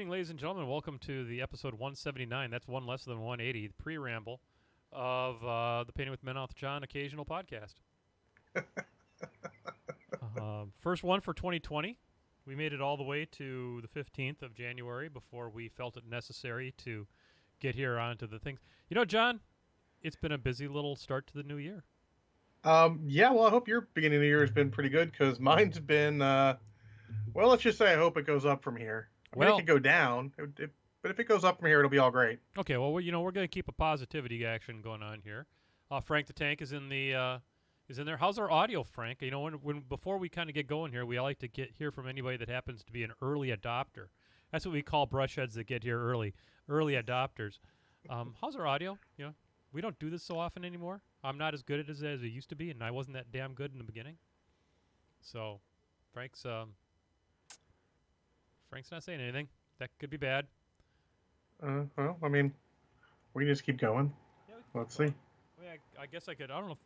evening, ladies and gentlemen. Welcome to the episode 179. That's one less than 180, the pre-ramble of the Painting with Menoth John occasional podcast. First one for 2020. We made it all the way to the 15th of January before we felt it necessary to get here onto the things. You know, John, it's been a busy little start to the new year. Yeah, well, I hope your beginning of the year has been pretty good, because mine's been, well, let's just say I hope it goes up from here. I mean, it could go down, but if it goes up from here, it'll be all great. Okay, well, we're going to keep a positivity action going on here. Frank the Tank is in there. How's our audio, Frank? You know, when before we kind of get going here, we like to hear from anybody that happens to be an early adopter. That's what we call brushheads that get here early adopters. How's our audio? You know, we don't do this so often anymore. I'm not as good at it as I used to be, and I wasn't that damn good in the beginning. So, Frank's not saying anything. That could be bad. Well, I mean, we can just keep going. Yeah, let's see. I guess I could. I don't know.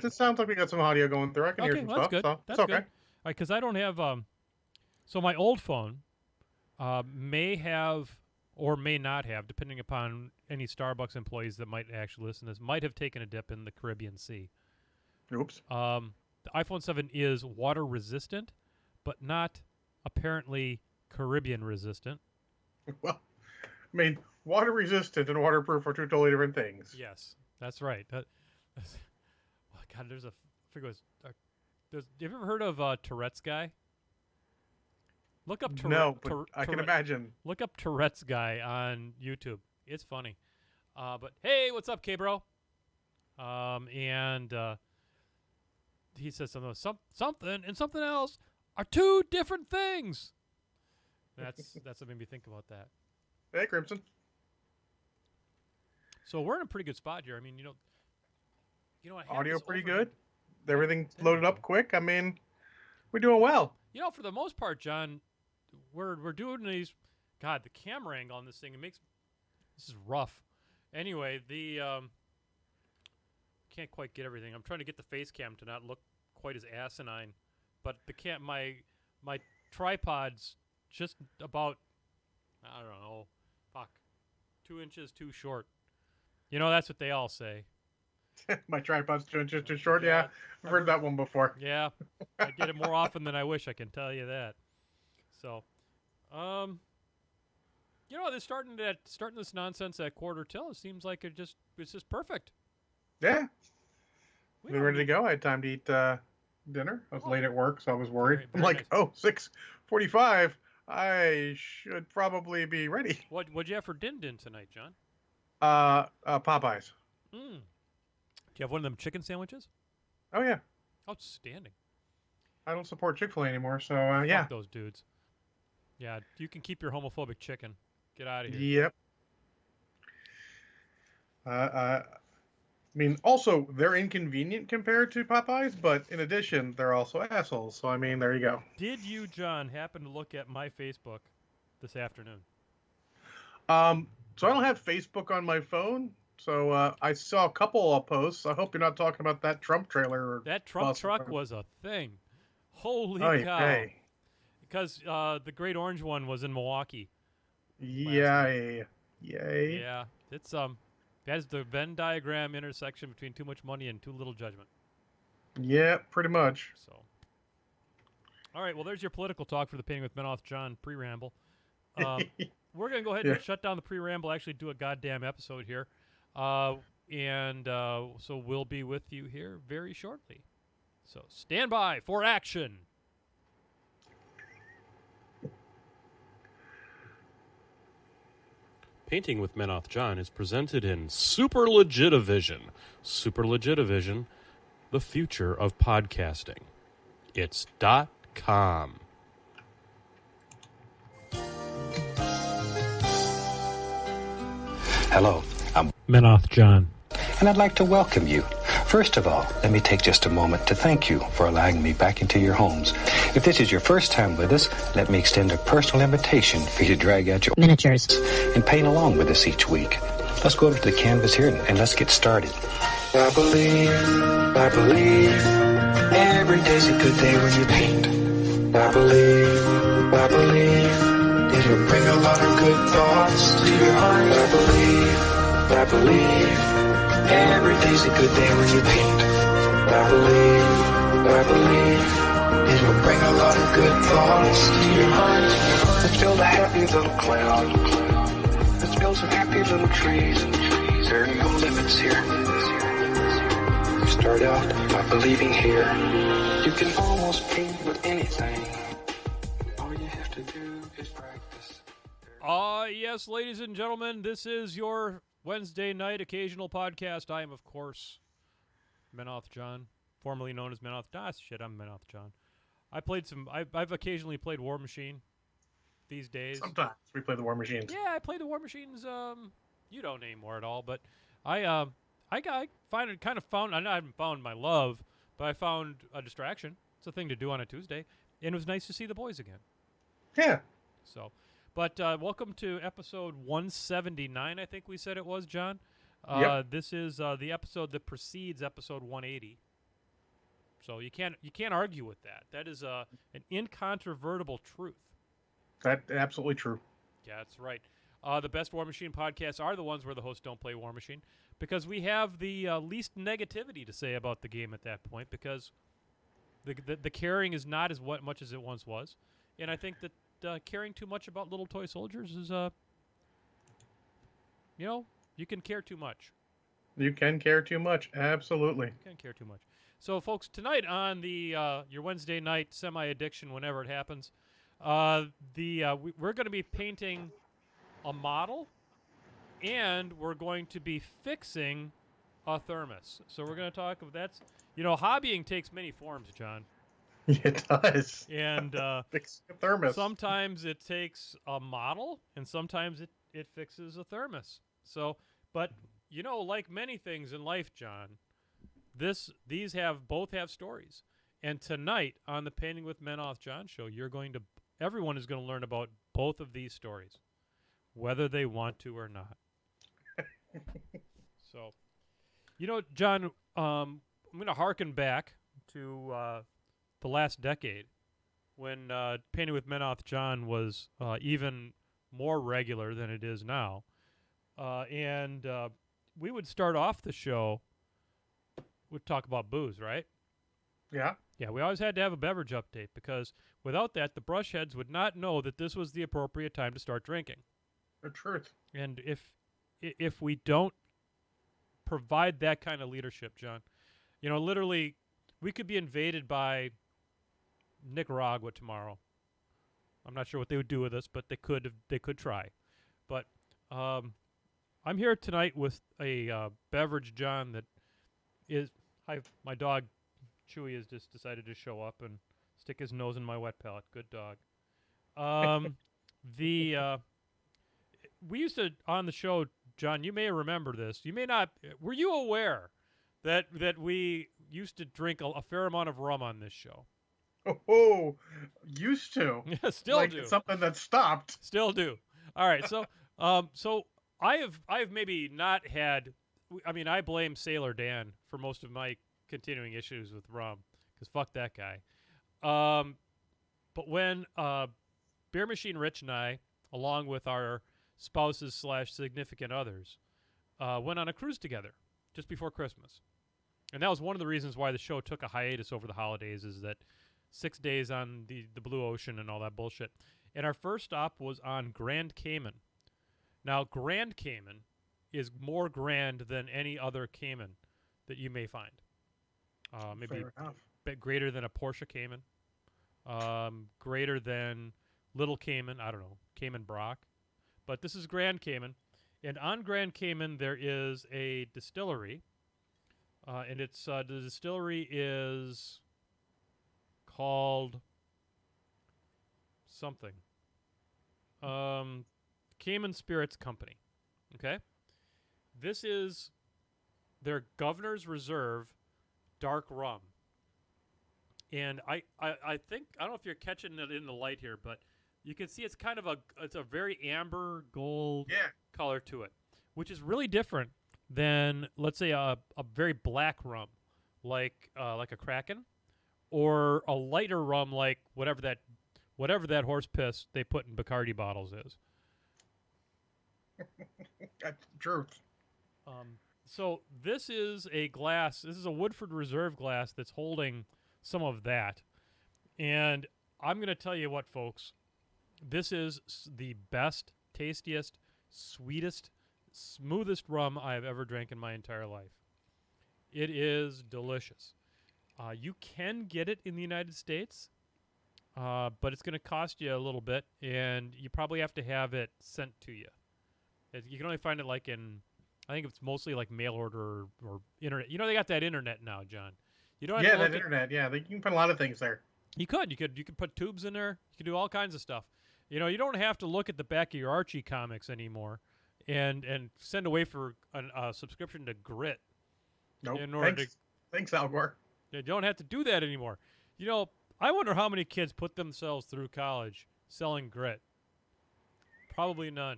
It sounds like we got some audio going through. I can hear some stuff. Good. So that's it's okay. Good. Because I don't have. So my old phone may have or may not have, depending upon any Starbucks employees that might actually listen to this, might have taken a dip in the Caribbean Sea. Oops. The iPhone 7 is water resistant, but not apparently Caribbean resistant. Well, I mean, water resistant and waterproof are two totally different things. Yes, that's right. God, there's a figure. Have you ever heard of Tourette's guy? Look up No, but I can imagine. Look up Tourette's guy on YouTube. It's funny. But hey, what's up, K-Bro? And he says something and something else are two different things. That's what made me think about that. Hey, Crimson. So we're in a pretty good spot here. I mean, you know, audio pretty good. Everything's loaded up quick. I mean, we're doing well. You know, for the most part, John, we're doing these. God, the camera angle on this thing, this is rough. Anyway, can't quite get everything. I'm trying to get the face cam to not look quite as asinine, but my tripod's just about, I don't know, 2 inches too short. You know, that's what they all say. My tripod's 2 inches too short. Yeah, I've heard that one before. Yeah, I get it more often than I wish. I can tell you that. So, you know, they're starting this nonsense at quarter till. It seems like it's just perfect. Yeah, we're ready to go. I had time to eat dinner. I was late at work, so I was worried. I'm like, nice. 6:45. I should probably be ready. What'd you have for din tonight, John? Popeyes. Do you have one of them chicken sandwiches? Oh yeah. Outstanding. I don't support Chick-fil-A anymore, so yeah. Fuck those dudes. Yeah, you can keep your homophobic chicken. Get out of here. Yep. I mean, also, they're inconvenient compared to Popeyes, but in addition, they're also assholes. So, I mean, there you go. Did you, John, happen to look at my Facebook this afternoon? So I don't have Facebook on my phone, so I saw a couple of posts. I hope you're not talking about that Trump trailer. That Trump truck was a thing. Holy cow. Hey. Because the Great Orange one was in Milwaukee. Yay. Yeah, it's that's the Venn diagram intersection between too much money and too little judgment. Yeah, pretty much. So, all right, well, there's your political talk for the Painting with Menoth John pre-ramble. We're going to go ahead and shut down the pre-ramble, actually do a goddamn episode here. So we'll be with you here very shortly. So stand by for action. Painting with Menoth John is presented in Super Legitivision. Super Legitivision, the future of podcasting. It's .com. Hello, I'm Menoth John. And I'd like to welcome you. First of all, let me take just a moment to thank you for allowing me back into your homes. If this is your first time with us, let me extend a personal invitation for you to drag out your miniatures and paint along with us each week. Let's go over to the canvas here and let's get started. I believe, every day's a good day when you paint. I believe, It'll bring a lot of good thoughts to your heart. I believe every day's a good day when you paint. I believe it'll bring a lot of good thoughts to your heart. Let's build a happy little cloud. Let's build some happy little trees. There are no limits here. You start out by believing here. You can almost paint with anything. All you have to do is practice. Yes, ladies and gentlemen, this is your Wednesday night occasional podcast. I am, of course, Menoth John, formerly known as Menoth. I'm Menoth John. I've occasionally played War Machine these days. Sometimes we play the War Machines. Yeah, I play the War Machines. You don't anymore at all, but I haven't found my love, but I found a distraction. It's a thing to do on a Tuesday, and it was nice to see the boys again. Yeah. So, but welcome to episode 179. I think we said it was, John. Yep. This is the episode that precedes episode 180. So you can't argue with that. That is an incontrovertible truth. That's absolutely true. Yeah, that's right. The best War Machine podcasts are the ones where the hosts don't play War Machine, because we have the least negativity to say about the game at that point, because the caring is not as much as it once was, and I think that caring too much about little toy soldiers is you can care too much. You can care too much. Absolutely. You can care too much. So, folks, tonight on the your Wednesday night semi-addiction, whenever it happens, we're going to be painting a model, and we're going to be fixing a thermos. So we're going to talk of that's, hobbying takes many forms, John. It does. And fix a thermos. Sometimes it takes a model, and sometimes it fixes a thermos. So, but like many things in life, John, these both have stories. And tonight on the Painting with Menoth John show, everyone is going to learn about both of these stories, whether they want to or not. So, John, I'm going to harken back to the last decade when Painting with Menoth John was even more regular than it is now. And we would start off the show, we'd talk about booze, right? Yeah. Yeah, we always had to have a beverage update, because without that, the brush heads would not know that this was the appropriate time to start drinking. The truth. And if we don't provide that kind of leadership, John, literally, we could be invaded by Nicaragua tomorrow. I'm not sure what they would do with us, but they could try. But I'm here tonight with a beverage, John, that is my dog Chewy has just decided to show up and stick his nose in my wet palate. Good dog. We used to, on the show, John, you may remember this. You may not. Were you aware that we used to drink a fair amount of rum on this show? Oh, used to. Yeah, still do. It's something that stopped. Still do. All right. So, so I've maybe not had. I mean, I blame Sailor Dan for most of my continuing issues with rum, because fuck that guy. But when Beer Machine Rich and I, along with our spouses / significant others, went on a cruise together just before Christmas. And that was one of the reasons why the show took a hiatus over the holidays, is that 6 days on the blue ocean and all that bullshit. And our first stop was on Grand Cayman. Now, Grand Cayman is more grand than any other Cayman that you may find. Maybe a bit greater than a Porsche Cayman. Greater than Little Cayman. I don't know. Cayman Brock. But this is Grand Cayman. And on Grand Cayman, there is a distillery. And it's the distillery is called something. Cayman Spirits Company. Okay? This is their Governor's Reserve dark rum. And I think, I don't know if you're catching it in the light here, but you can see it's kind of it's a very amber gold color to it, which is really different than, let's say, a very black rum, like a Kraken, or a lighter rum like whatever that whatever that horse piss they put in Bacardi bottles is. That's the truth. So this is a glass. This is a Woodford Reserve glass that's holding some of that. And I'm going to tell you what, folks. This is the best, tastiest, sweetest, smoothest rum I have ever drank in my entire life. It is delicious. You can get it in the United States, but it's going to cost you a little bit, and you probably have to have it sent to you. You can only find it like in, I think it's mostly like mail order or internet. You know, they got that internet now, John. You don't have to look that internet. Yeah, you can put a lot of things there. You could put tubes in there. You could do all kinds of stuff. You know, you don't have to look at the back of your Archie comics anymore, and send away for a subscription to Grit. Nope. In order Thanks, Al Gore. You don't have to do that anymore. You know, I wonder how many kids put themselves through college selling Grit. Probably none.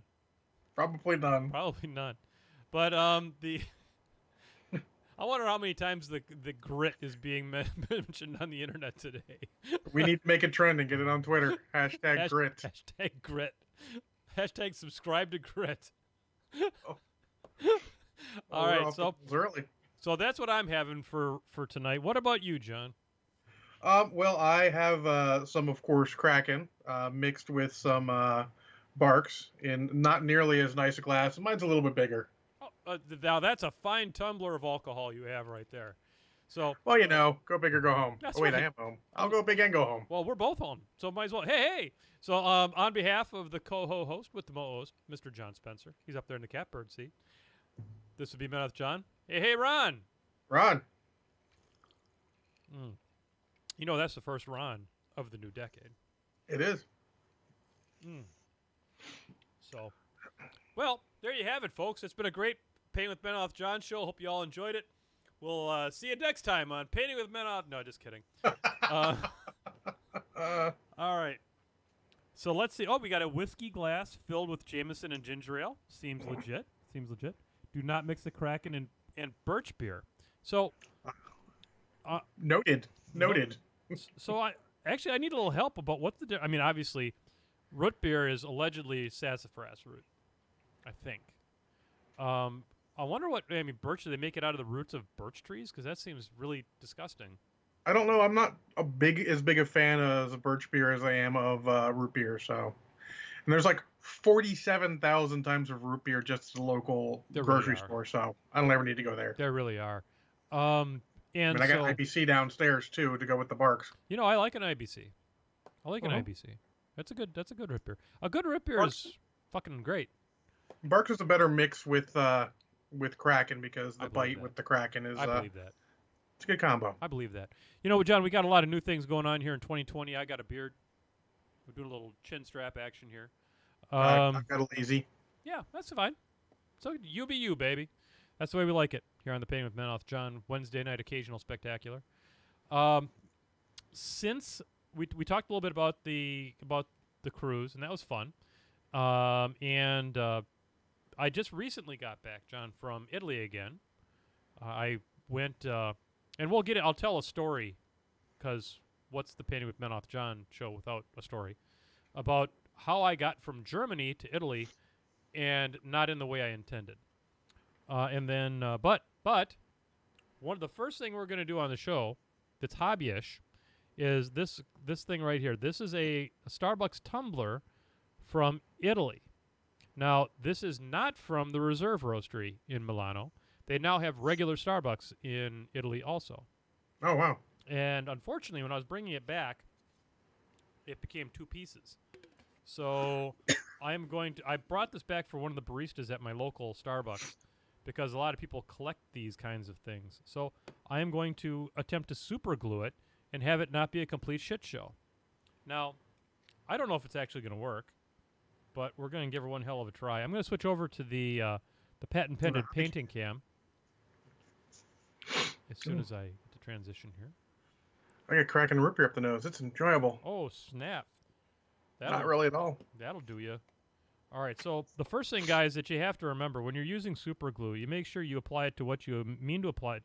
Probably none. Probably none. But I wonder how many times the Grit is being mentioned on the internet today. We need to make a trend and get it on Twitter. Hashtag Grit. Hashtag Grit. Hashtag subscribe to Grit. Oh. All right, early. So that's what I'm having for tonight. What about you, John? Well, I have some, of course, Kraken mixed with some Barks in not nearly as nice a glass. Mine's a little bit bigger. Now that's a fine tumbler of alcohol you have right there. So, well, you know, go big or go home. That's oh wait, right. I am home. I'll go big and go home. Well, we're both home, so might as well. Hey. So, on behalf of the co-host with the mo-host, Mr. John Spencer, he's up there in the catbird seat. This would be Men with John. Hey, Ron. Ron. You know that's the first Ron of the new decade. It is. So, well, there you have it, folks. It's been a great Painting with Men with John show. Hope you all enjoyed it. We'll see you next time on Painting with Men with... No, just kidding. All right. So let's see. Oh, we got a whiskey glass filled with Jameson and ginger ale. Seems legit. Do not mix the Kraken and birch beer. So... Noted. So I need a little help about what's the... I mean, obviously, root beer is allegedly sassafras root, I think. I wonder what... I mean, birch, do they make it out of the roots of birch trees? Because that seems really disgusting. I don't know. I'm not as big a fan of birch beer as I am of root beer. So, and there's like 47,000 times of root beer just at the local grocery store. So I don't ever need to go there. There really are. And I got IBC downstairs too to go with the Barks. You know, I like an IBC. I like an IBC. That's a good root beer. A good root beer is fucking great. Barks is a better mix with Kraken because the bite with the Kraken is. I believe that. It's a good combo. I believe that. You know, John, we got a lot of new things going on here in 2020. I got a beard. We're doing a little chin strap action here. I got a lazy. Yeah, that's fine. So you be you, baby. That's the way we like it here on the Painting with Men with John Wednesday night occasional spectacular. Since we talked a little bit about the cruise, and that was fun. And I just recently got back, John, from Italy again. I went, and we'll get it. I'll tell a story, because what's the Painting with Men with John show without a story about how I got from Germany to Italy, and not in the way I intended. And then, but one of the first thing we're going to do on the show that's hobbyish is this thing right here. This is a Starbucks tumbler from Italy. Now, this is not from the Reserve Roastery in Milano. They now have regular Starbucks in Italy also. Oh, wow. And unfortunately, when I was bringing it back, it became 2 pieces. So I brought this back for one of the baristas at my local Starbucks, because a lot of people collect these kinds of things. So I am going to attempt to super glue it and have it not be a complete shit show. Now, I don't know if it's actually going to work, but we're going to give her one hell of a try. I'm going to switch over to the patent pending painting cam as soon as I get to transition here. I got Kraken root beer up the nose. It's enjoyable. Oh, snap. Not really at all. That'll do you. All right, so the first thing, guys, that you have to remember, when you're using super glue, you make sure you apply it to what you mean to apply it.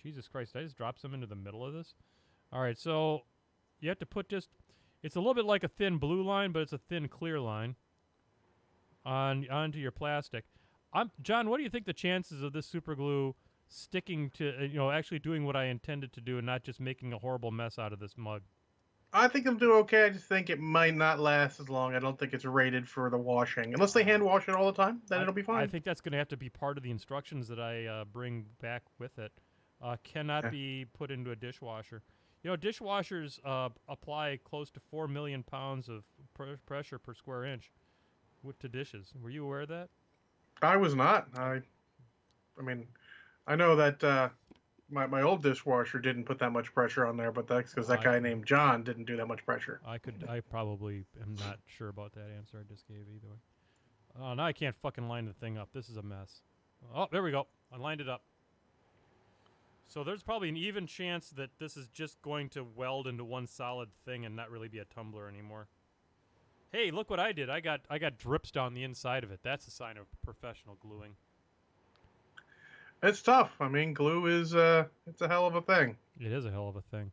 Jesus Christ, I just dropped some into the middle of this. All right, so you have to put just, It's a little bit like a thin blue line, but it's a thin clear line onto your plastic. John, what do you think the chances of this super glue sticking to, actually doing what I intended to do and not just making a horrible mess out of this mug? I think it'll do okay. I just think it might not last as long. I don't think it's rated for the washing. Unless they hand wash it all the time, then it'll be fine. I think that's going to have to be part of the instructions that I bring back with it. Cannot be put into a dishwasher. Dishwashers apply close to 4 million pounds of pressure per square inch to dishes. Were you aware of that? I was not. I mean, I know that my old dishwasher didn't put that much pressure on there, but that's because that guy named John didn't do that much pressure. I probably am not sure about that answer I just gave either way. Oh, now I can't fucking line the thing up. This is a mess. Oh, there we go. I lined it up. So there's probably an even chance that this is just going to weld into one solid thing and not really be a tumbler anymore. Hey, look what I did. I got drips down the inside of it. That's a sign of professional gluing. It's tough. I mean, glue is it's a hell of a thing. It is a hell of a thing.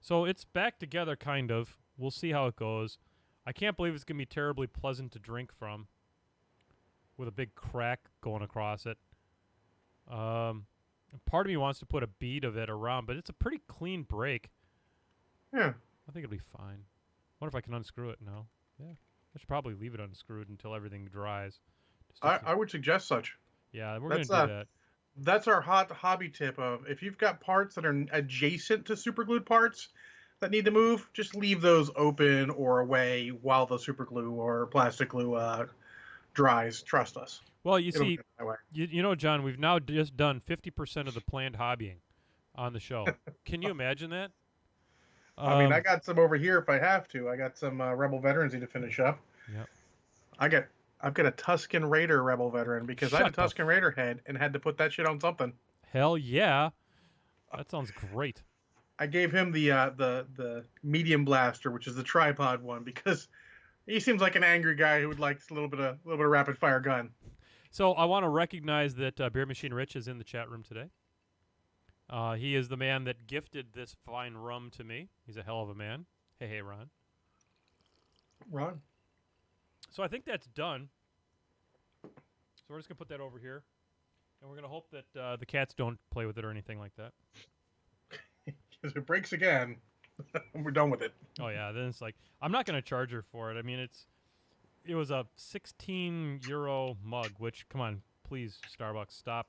So it's back together, kind of. We'll see how it goes. I can't believe it's going to be terribly pleasant to drink from with a big crack going across it. Part of me wants to put a bead of it around, but it's a pretty clean break. Yeah. I think it'll be fine. Wonder if I can unscrew it now. Yeah. I should probably leave it unscrewed until everything dries. I would suggest such. Yeah, we're going to do that. That's our hot hobby tip of if you've got parts that are adjacent to superglued parts that need to move, just leave those open or away while the superglue or plastic glue dries. Trust us. Well, you see, John, we've now just done 50% of the planned hobbying on the show. Can you imagine that? I mean, I got some over here if I have to. I got some Rebel Veterans to finish up. Yep. I've got a Tusken Raider Rebel Veteran because I had a Tusken Raider head and had to put that shit on something. Hell yeah. That sounds great. I gave him the medium blaster, which is the tripod one, because he seems like an angry guy who would like a little bit of rapid fire gun. So I want to recognize that Beer Machine Rich is in the chat room today. He is the man that gifted this fine rum to me. He's a hell of a man. Hey, Ron. Ron. So I think that's done. So we're just going to put that over here. And we're going to hope that the cats don't play with it or anything like that. If it breaks again, we're done with it. Oh, yeah. Then it's like, I'm not going to charge her for it. I mean, it was a 16 euro mug, which, come on, please, Starbucks, stop.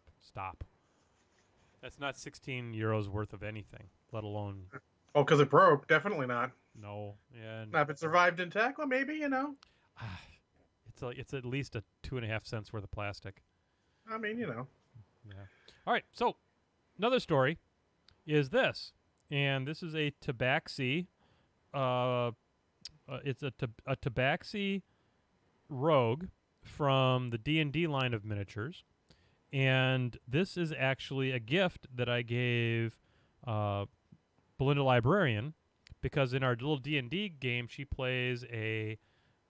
That's not 16 euros worth of anything, let alone... Oh, because it broke? Definitely not. No. Yeah. Now, if it survived intact, well, maybe, It's at least a 2.5 cents worth of plastic. I mean, Yeah. All right, so another story is this. And this is a Tabaxi. It's a Tabaxi Rogue from the D&D line of miniatures. And this is actually a gift that I gave BelindaLIbrarian, because in our little D&D game she plays a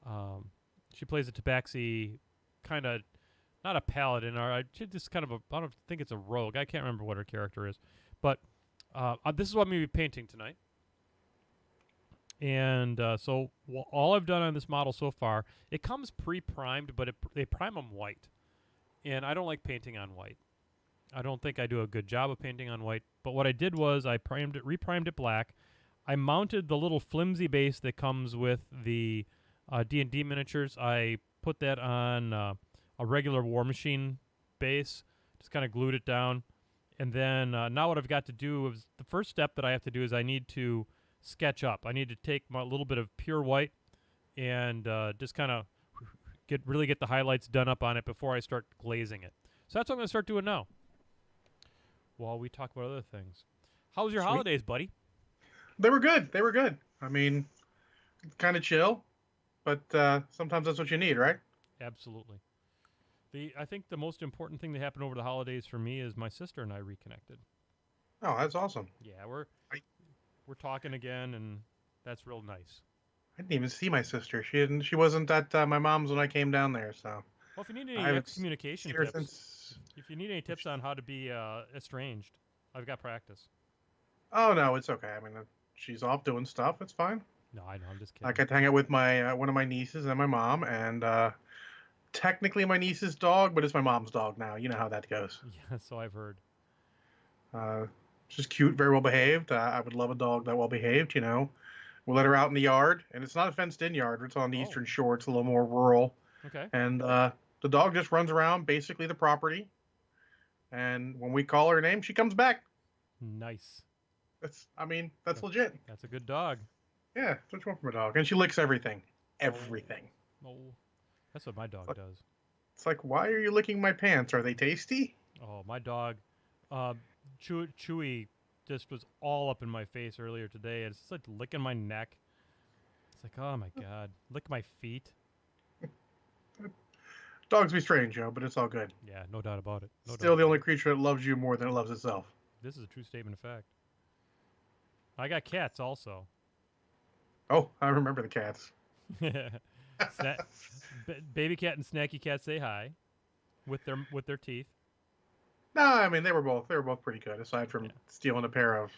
Tabaxi kind of, not a paladin, or just kind of I don't think it's a rogue. I can't remember what her character is, but this is what I'm going to be painting tonight. And so all I've done on this model so far, it comes pre-primed, but they prime them white. And I don't like painting on white. I don't think I do a good job of painting on white. But what I did was I reprimed it black. I mounted the little flimsy base that comes with the D&D miniatures. I put that on a regular War Machine base, just kind of glued it down. And then now what I've got to do is, the first step that I have to do is I need to sketch up. I need to take a little bit of pure white and just kind of really get the highlights done up on it before I start glazing it. So that's what I'm going to start doing now, while we talk about other things. How was your holidays, buddy? They were good. I mean, kind of chill, but sometimes that's what you need, right? Absolutely. I think the most important thing that happened over the holidays for me is my sister and I reconnected. Oh, that's awesome. Yeah, we're talking again, and that's real nice. I didn't even see my sister. She wasn't at my mom's when I came down there. So, well, if you need any communication tips, if you need any tips on how to be estranged, I've got practice. Oh no, it's okay. I mean, she's off doing stuff. It's fine. No, I know. I'm just I kidding. get to hang out with my one of my nieces and my mom, and technically my niece's dog, but it's my mom's dog now. You know how that goes. Yeah, so I've heard. Uh, she's cute, very well behaved. I would love a dog that well behaved. We'll let her out in the yard, and it's not a fenced-in yard. It's on the Oh, eastern shore. It's a little more rural, okay. and the dog just runs around basically the property. And when we call her name, she comes back. Nice. That's legit. That's a good dog. Yeah, that's what you want from a dog. And she licks everything. Everything. Oh, that's what my dog But- does. It's like, why are you licking my pants? Are they tasty? Oh, my dog, Chewy, just was all up in my face earlier today. It's just like licking my neck. It's like, oh my god, lick my feet. Dogs be strange, Joe, but it's all good. Yeah, no doubt about it. No Still doubt. the only creature that loves you more than it loves itself. This is a true statement of fact. I got cats also. Oh, I remember the cats. Baby cat and snacky cat say hi with their teeth. No, I mean they were both pretty good, aside from stealing a pair of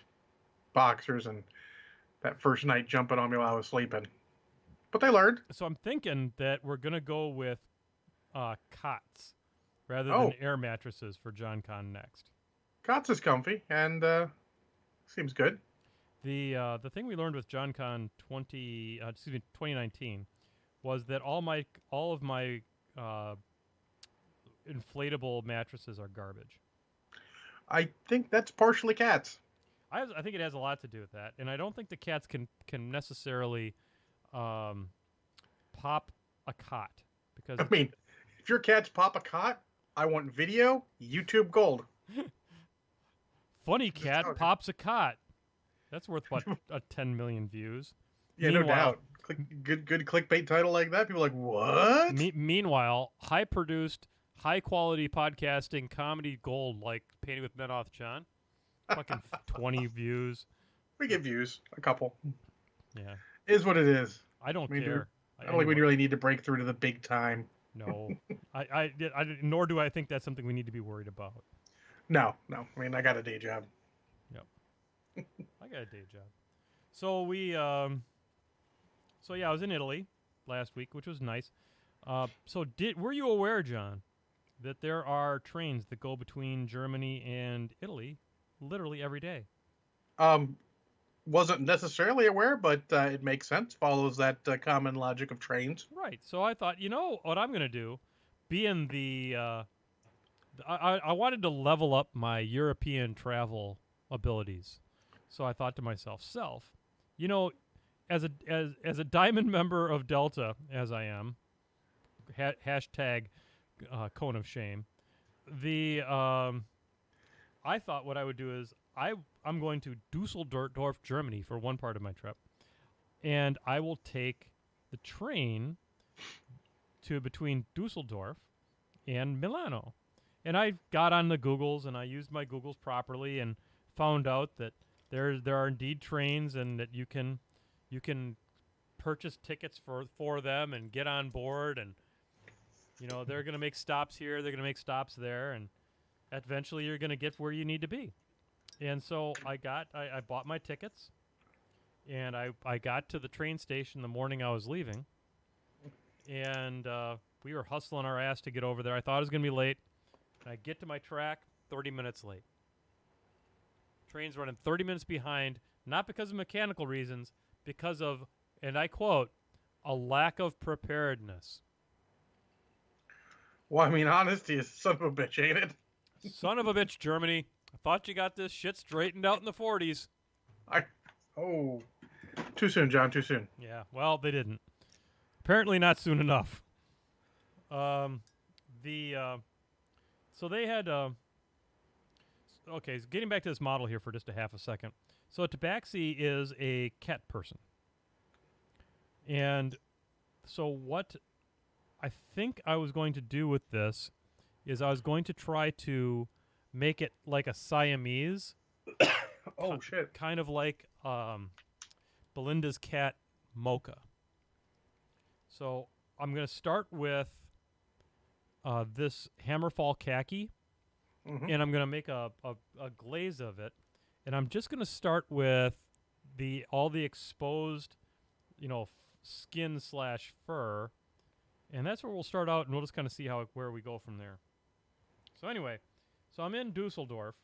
boxers and that first night jumping on me while I was sleeping. But they learned. So I'm thinking that we're gonna go with cots rather Oh. than air mattresses for John Con next. Cots is comfy and seems good. The thing we learned with John Con 2019 was that all of my inflatable mattresses are garbage. I think that's partially cats. I think it has a lot to do with that, and I don't think the cats can necessarily pop a cot because I mean, if your cats pop a cot, I want video, YouTube gold. funny cat telling you. pops a cot. That's worth what 10 million views. Yeah, no Meanwhile- doubt. Good clickbait title like that. People are like, what? Meanwhile, high-produced, high-quality podcasting comedy gold like Painted with Men Off John, fucking 20 views. We get views, a couple. Yeah, Is what it is. I don't We do. care. I don't think we really need to break through to the big time. No, nor do I think that's something we need to be worried about. No. I mean, I got a day job. I got a day job. So I was in Italy last week, which was nice. Were you aware, John, that there are trains that go between Germany and Italy literally every day? Wasn't necessarily aware, but it makes sense. Follows that common logic of trains. Right. So I thought, what I'm going to do, being I wanted to level up my European travel abilities. So I thought to myself, as a diamond member of Delta, as I am, hashtag cone of shame, I thought what I would do is I'm going to Dusseldorf, Germany for one part of my trip, and I will take the train to between Dusseldorf and Milano. And I got on the Googles and I used my Googles properly and found out that there are indeed trains and that you can purchase tickets for them and get on board, and they're going to make stops here, they're going to make stops there, and eventually you're going to get where you need to be. And so I bought my tickets, and I got to the train station the morning I was leaving, and we were hustling our ass to get over there. I thought I was going to be late. I get to my track 30 minutes late. Train's running 30 minutes behind, not because of mechanical reasons, because of, and I quote, a lack of preparedness. Well, I mean, honesty is son of a bitch, ain't it? Son of a bitch, Germany. I thought you got this shit straightened out in the 40s. Too soon, John, too soon. Yeah, well, they didn't. Apparently not soon enough. So they had, okay, so getting back to this model here for just a half a second. So Tabaxi is a cat person. And so what I think I was going to do with this is I was going to try to make it like a Siamese. Oh, shit. Kind of like Belinda's cat, Mocha. So I'm going to start with this Hammerfall khaki, and I'm going to make a glaze of it. And I'm just going to start with all the exposed skin/fur, and that's where we'll start out, and we'll just kind of see where we go from there. So anyway, I'm in Dusseldorf,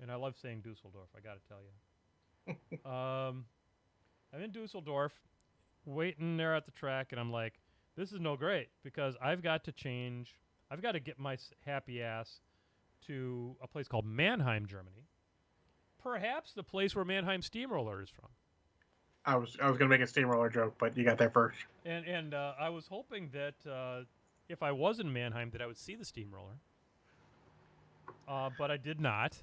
and I love saying Dusseldorf, I got to tell you. I'm in Dusseldorf, waiting there at the track, and I'm like, this is no great, because I've got to get my happy ass to a place called Mannheim, Germany. Perhaps the place where Mannheim Steamroller is from. I was gonna make a steamroller joke, but you got there first. And I was hoping that if I was in Mannheim, that I would see the steamroller. But I did not.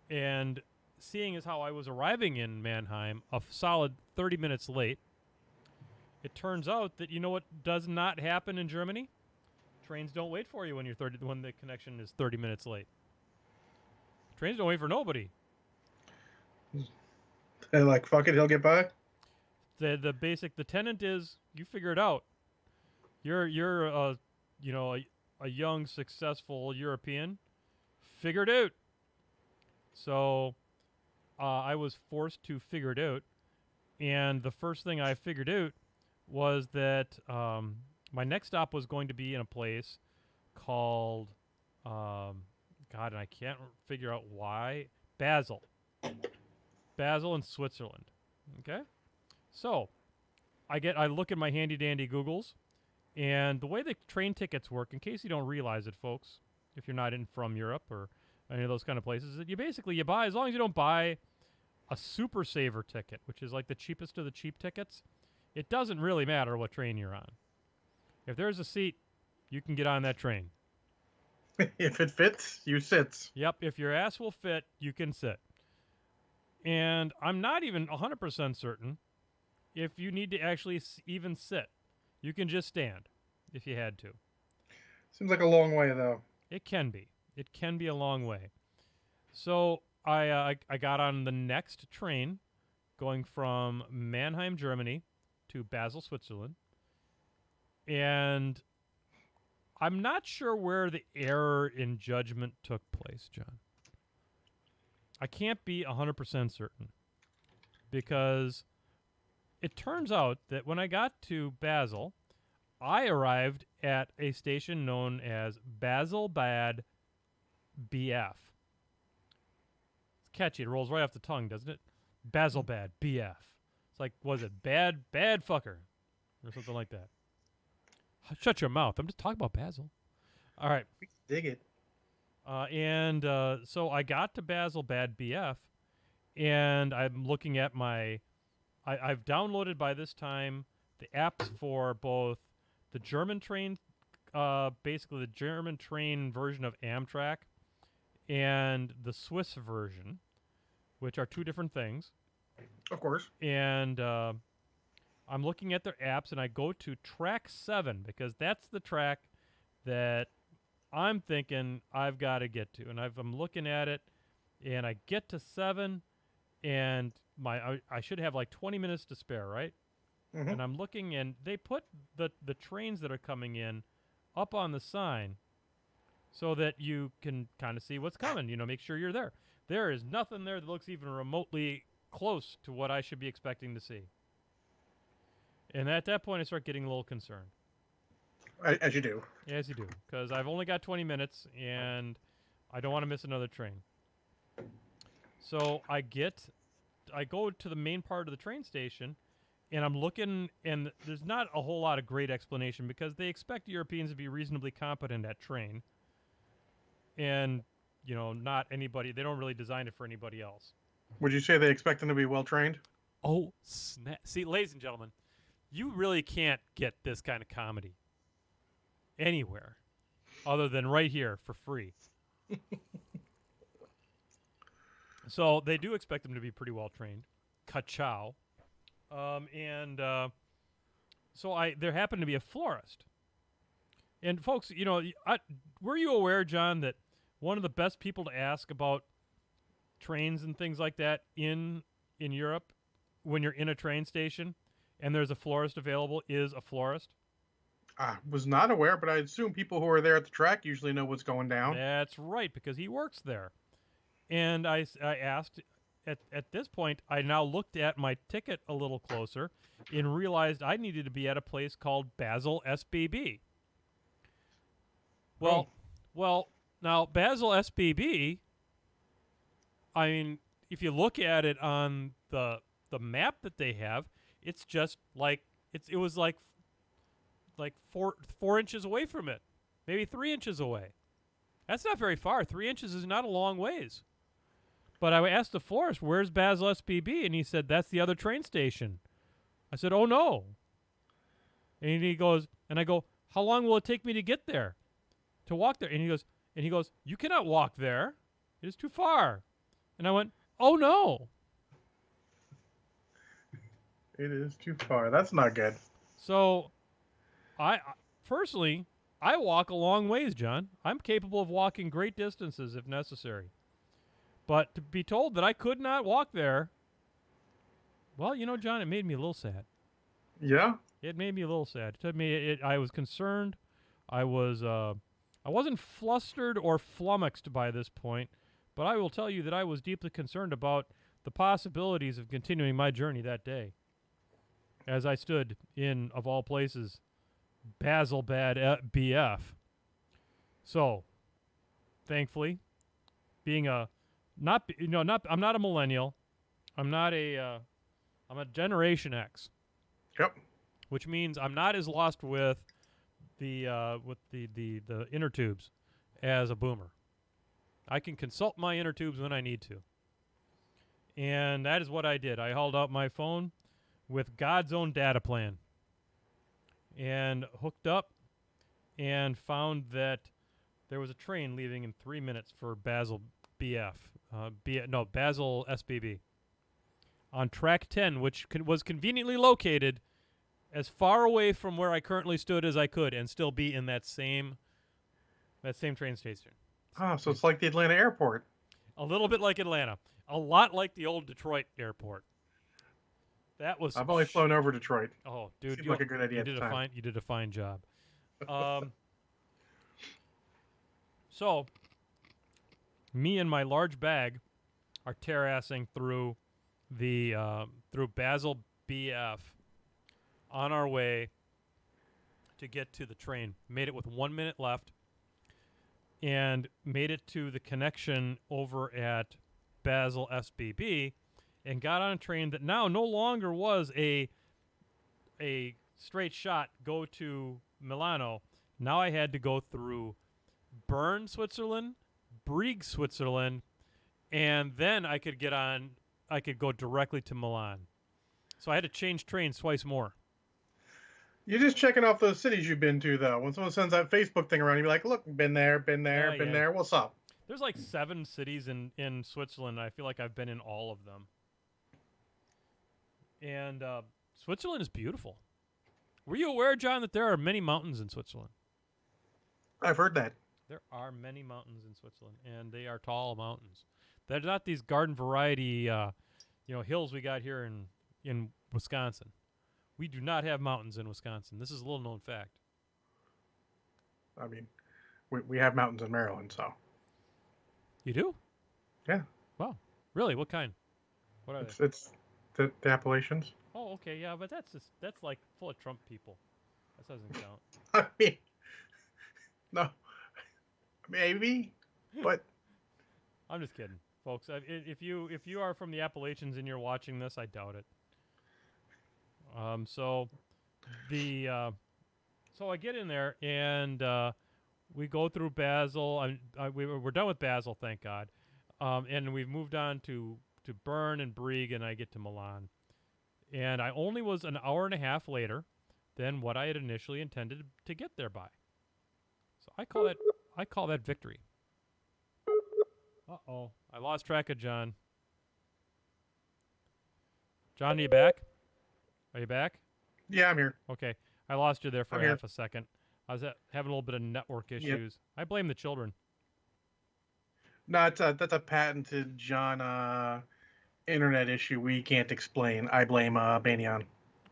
And seeing as how I was arriving in Mannheim a solid 30 minutes late, it turns out that you know what does not happen in Germany? Trains don't wait for you when the connection is 30 minutes late. Trains don't wait for nobody. They're like, fuck it, he'll get by. The tenant is, you figure it out. You're a young successful European. Figure it out. So I was forced to figure it out, and the first thing I figured out was that my next stop was going to be in a place called God, and I can't figure out why, Basel in Switzerland. Okay. So, I look at my handy-dandy Googles, and the way the train tickets work, in case you don't realize it, folks, if you're not from Europe or any of those kind of places, is that you buy, as long as you don't buy a Super Saver ticket, which is like the cheapest of the cheap tickets, it doesn't really matter what train you're on. If there's a seat, you can get on that train. If it fits, you sit. Yep, if your ass will fit, you can sit. And I'm not even 100% certain if you need to actually even sit. You can just stand if you had to. Seems like a long way, though. It can be. It can be a long way. So I got on the next train going from Mannheim, Germany to Basel, Switzerland. And I'm not sure where the error in judgment took place, John. I can't be 100% certain, because it turns out that when I got to Basel, I arrived at a station known as Baselbad BF. It's catchy. It rolls right off the tongue, doesn't it? Baselbad BF. It's like, was it bad fucker? Or something like that. Shut your mouth. I'm just talking about Basel. All right. Dig it. So I got to Baselbad BF, and I'm looking at I've downloaded by this time the apps for both the German train, basically the German train version of Amtrak, and the Swiss version, which are two different things. Of course. And I'm looking at their apps, and I go to track 7 because that's the track that I'm thinking I've got to get to. And I'm looking at it, and I get to 7, and I should have like 20 minutes to spare, right? Mm-hmm. And I'm looking, and they put the trains that are coming in up on the sign so that you can kind of see what's coming, make sure you're there. There is nothing there that looks even remotely close to what I should be expecting to see. And at that point, I start getting a little concerned. As you do. As you do, because I've only got 20 minutes, and I don't want to miss another train. So I go to the main part of the train station, and I'm looking, and there's not a whole lot of great explanation because they expect Europeans to be reasonably competent at train. And, not anybody, they don't really design it for anybody else. Would you say they expect them to be well-trained? Oh, snap. See, ladies and gentlemen, you really can't get this kind of comedy anywhere other than right here for free. So they do expect them to be pretty well trained. Ka-chow. So there happened to be a florist. And folks, were you aware, John, that one of the best people to ask about trains and things like that in Europe when you're in a train station and there's a florist available is a florist? I was not aware, but I assume people who are there at the track usually know what's going down. That's right, because he works there. And I asked, at this point, I now looked at my ticket a little closer and realized I needed to be at a place called Basel SBB. Well, now Basel SBB, I mean, if you look at it on the map that they have, it's just like it was like 4 inches away from it, maybe 3 inches away. That's not very far. 3 inches is not a long ways. But I asked the florist, "Where's Basel SBB?" And he said, "That's the other train station." I said, "Oh no." And he goes, and I go, "How long will it take me to get there, to walk there?" And he goes, "You cannot walk there. It is too far." And I went, "Oh no." It is too far. That's not good. So, I personally, I walk a long ways, John. I'm capable of walking great distances if necessary. But to be told that I could not walk there, well, John, it made me a little sad. Yeah. It made me a little sad. I was concerned. I wasn't flustered or flummoxed by this point, but I will tell you that I was deeply concerned about the possibilities of continuing my journey that day. As I stood in, of all places, Basel Bad BF. So, thankfully, being I'm not a millennial. I'm a Generation X. Yep. Which means I'm not as lost with the inner tubes as a boomer. I can consult my inner tubes when I need to. And that is what I did. I hauled out my phone with God's own data plan and hooked up and found that there was a train leaving in 3 minutes for Basel BF. Basel SBB. On track 10, which was conveniently located as far away from where I currently stood as I could and still be in that same train station. Oh, so it's like the Atlanta airport. A little bit like Atlanta. A lot like the old Detroit airport. That was. I've only flown over Detroit. Oh, dude, seemed like a good idea. You did a fine job. So, me and my large bag are terrassing through through Basel BF on our way to get to the train. Made it with 1 minute left, and made it to the connection over at Basel SBB, and got on a train that now no longer was a straight shot go to Milano. Now I had to go through Bern, Switzerland, Brieg, Switzerland, and then I could go directly to Milan. So I had to change trains twice more. You're just checking off those cities you've been to, though. When someone sends that Facebook thing around, you're like, look, been there, been there. What's up? There's like 7 cities in Switzerland. I feel like I've been in all of them. And Switzerland is beautiful. Were you aware, John, that there are many mountains in Switzerland? I've heard that. There are many mountains in Switzerland, and they are tall mountains. They're not these garden variety, hills we got here in Wisconsin. We do not have mountains in Wisconsin. This is a little known fact. I mean, we have mountains in Maryland, so. You do? Yeah. Wow. Really? What kind? What are they? It's the Appalachians. Oh, okay, yeah, but that's like full of Trump people. That doesn't count. I mean, no, maybe, but I'm just kidding, folks. If you are from the Appalachians and you're watching this, I doubt it. So I get in there and we go through Basel. We're done with Basel, thank God. And we've moved on to Bern and Brieg, and I get to Milan. And I only was an hour and a half later than what I had initially intended to get there by. So I call that victory. Uh-oh. I lost track of John. John, are you back? Are you back? Yeah, I'm here. Okay. I lost you there for I'm half here. a second. I was having a little bit of network issues. Yep. I blame the children. No, that's a patented John internet issue we can't explain. I blame Banyan.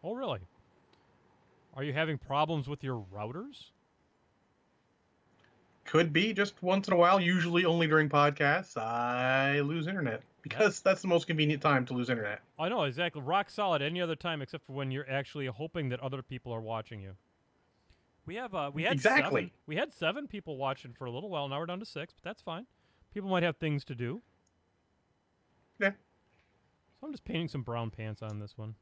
Oh, really? Are you having problems with your routers? could be just once in a while, usually only during podcasts, I lose internet because that's the most convenient time to lose internet. I know, exactly. Rock solid any other time except for when you're actually hoping that other people are watching you. We had Exactly. 7. We had 7 people watching for a little while. Now we're down to 6, but that's fine. People might have things to do. Yeah. So I'm just painting some brown pants on this one.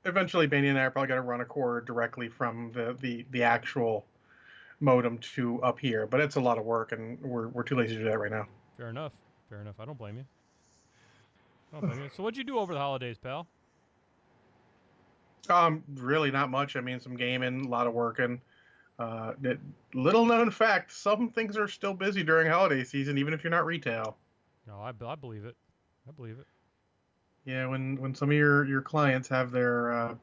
Eventually, Benny and I are probably going to run a cord directly from the actual modem to up here, but it's a lot of work, and we're too lazy to do that right now. Fair enough. I don't blame you. So what'd you do over the holidays, pal? Really not much. I mean, some gaming, a lot of working. Little known fact: some things are still busy during holiday season, even if you're not retail. No, I believe it. I believe it. Yeah, when some of your clients have their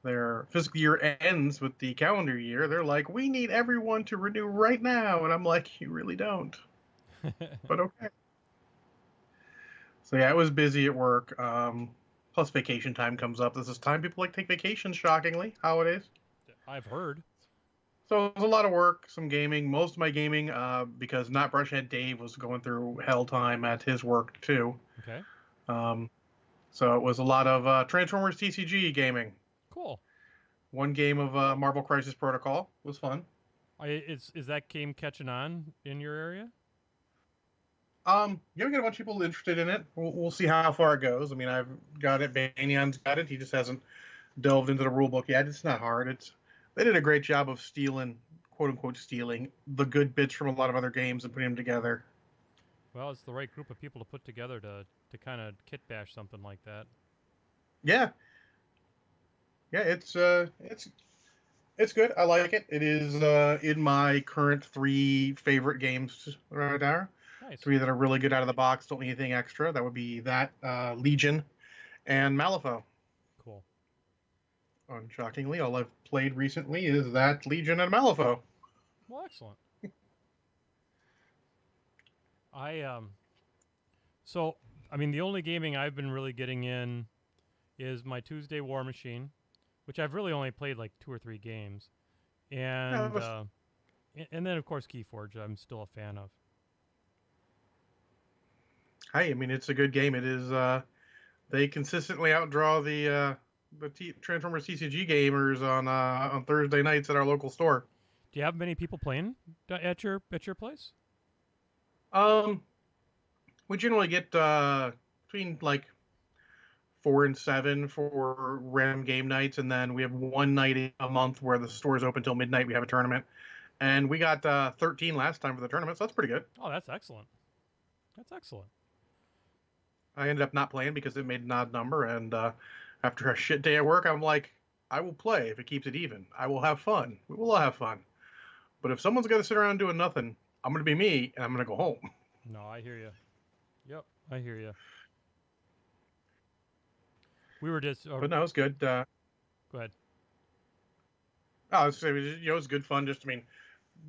their fiscal year ends with the calendar year, they're like, we need everyone to renew right now, and I'm like, you really don't. But okay. So yeah, it was busy at work. Plus vacation time comes up. This is time people like take vacations, shockingly, holidays. I've heard. So it was a lot of work, some gaming. Most of my gaming, because Not Brushhead Dave was going through hell time at his work too. Okay. So it was a lot of Transformers TCG gaming. Cool. One game of Marvel Crisis Protocol was fun. Is that game catching on in your area? Yeah, we got a bunch of people interested in it. We'll see how far it goes. I mean, I've got it. Banyan's got it. He just hasn't delved into the rule book yet. It's not hard. They did a great job of stealing, quote unquote, stealing the good bits from a lot of other games and putting them together. Well, it's the right group of people to put together to kind of kit bash something like that. Yeah. Yeah, it's good. I like it. It is in my current 3 favorite games right now. Nice. 3 that are really good out of the box. Don't need anything extra. That would be that Legion and Malifaux. Cool. Shockingly, all I've played recently is that Legion and Malifaux. Well, excellent. I mean, the only gaming I've been really getting in is my Tuesday War Machine, which I've really only played like 2 or 3 games, and and then of course Keyforge I'm still a fan of. Hey, I mean, it's a good game. It is. They consistently outdraw the Transformers TCG gamers on Thursday nights at our local store. Do you have many people playing at your place? We generally get between like 4 and 7 for random game nights, and then we have one night a month where the store is open till midnight. We have a tournament, and we got 13 last time for the tournament, so that's pretty good. Oh, that's excellent. That's excellent. I ended up not playing because it made an odd number, and after a shit day at work, I'm like, I will play if it keeps it even. I will have fun. We will all have fun. But if someone's got to sit around doing nothing, I'm going to be me, and I'm going to go home. No, I hear you. Yep, I hear you. We were just... but no, it was good. Go ahead. Oh, it was good fun. Just, I mean,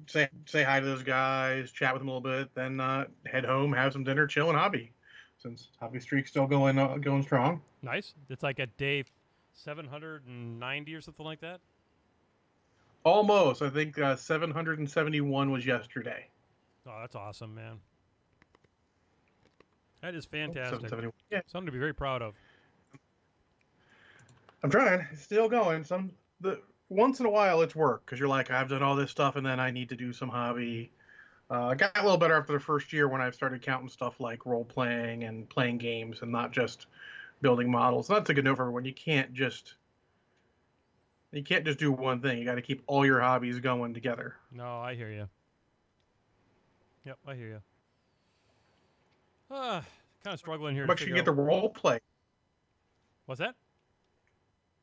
say hi to those guys, chat with them a little bit, then head home, have some dinner, chill, and hobby. Since hobby streak's still going strong. Nice. It's like at day 790 or something like that? Almost. I think 771 was yesterday. Oh, that's awesome, man. That is fantastic. Yeah. Something to be very proud of. I'm trying. It's still going. Once in a while, it's work because you're like, I've done all this stuff, and then I need to do some hobby. I got a little better after the first year when I started counting stuff like role playing and playing games, and not just building models. And that's a good note for everyone. You can't just do one thing. You got to keep all your hobbies going together. No, I hear you. Yep, I hear you. Kind of struggling here. But you get the role play. What's that?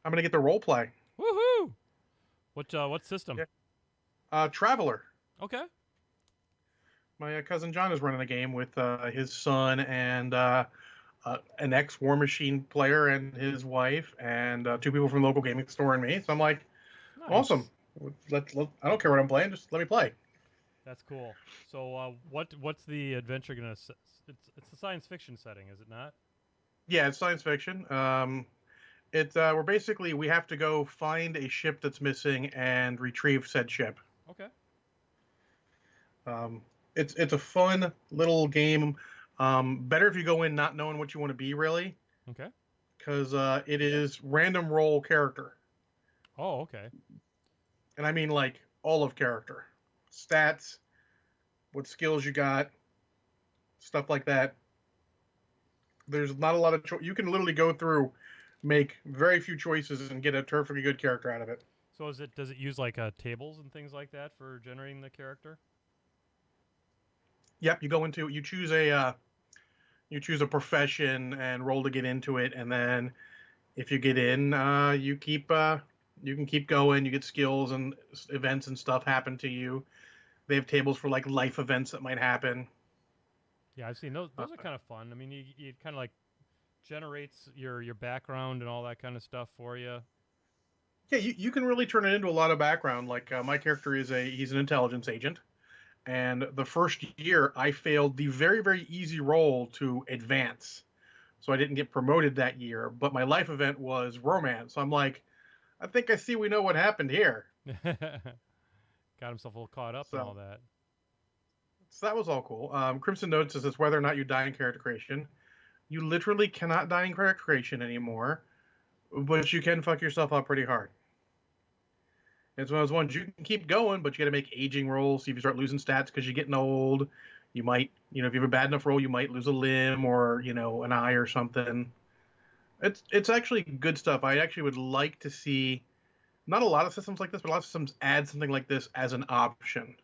I'm gonna get the role play. Woohoo! What system? Yeah. Traveler. Okay. My cousin John is running a game with his son and an ex-War Machine player and his wife and 2 people from the local gaming store and me. So I'm like, nice. Awesome. I don't care what I'm playing. Just let me play. That's cool. So what's the adventure gonna? It's a science fiction setting, is it not? Yeah, it's science fiction. We have to go find a ship that's missing and retrieve said ship. Okay. It's a fun little game. Better if you go in not knowing what you want to be really, Okay. because it is random roll character, Oh, okay. and I mean like all of character, stats, what skills you got, stuff like that. There's not a lot of you can literally go through, make very few choices, and get a perfectly good character out of it. So does it use like tables and things like that for generating the character? Yep, you choose a profession and roll to get into it, and then if you get in, you can keep going. You get skills and events and stuff happen to you. They have tables for like life events that might happen. Yeah, I've seen those. Uh, Those are kind of fun. I mean, you kind of like generates your background and all that kind of stuff for you. yeah, you can really turn it into a lot of background. Like my character he's an intelligence agent, and the first year I failed the very easy roll to advance, so I didn't get promoted that year. But my life event was romance. So I'm like, I think I see we know what happened here. Got himself a little caught up in all So that. so that was all cool. Crimson Notes says whether or not you die in character creation. You literally cannot die in character creation anymore, but you can fuck yourself up pretty hard. It's one of those ones you can keep going, but you got to make aging rolls. See if you start losing stats because you're getting old. You might, if you have a bad enough roll, you might lose a limb or an eye or something. It's actually good stuff. I actually would like to see not a lot of systems like this, but a lot of systems add something like this as an option.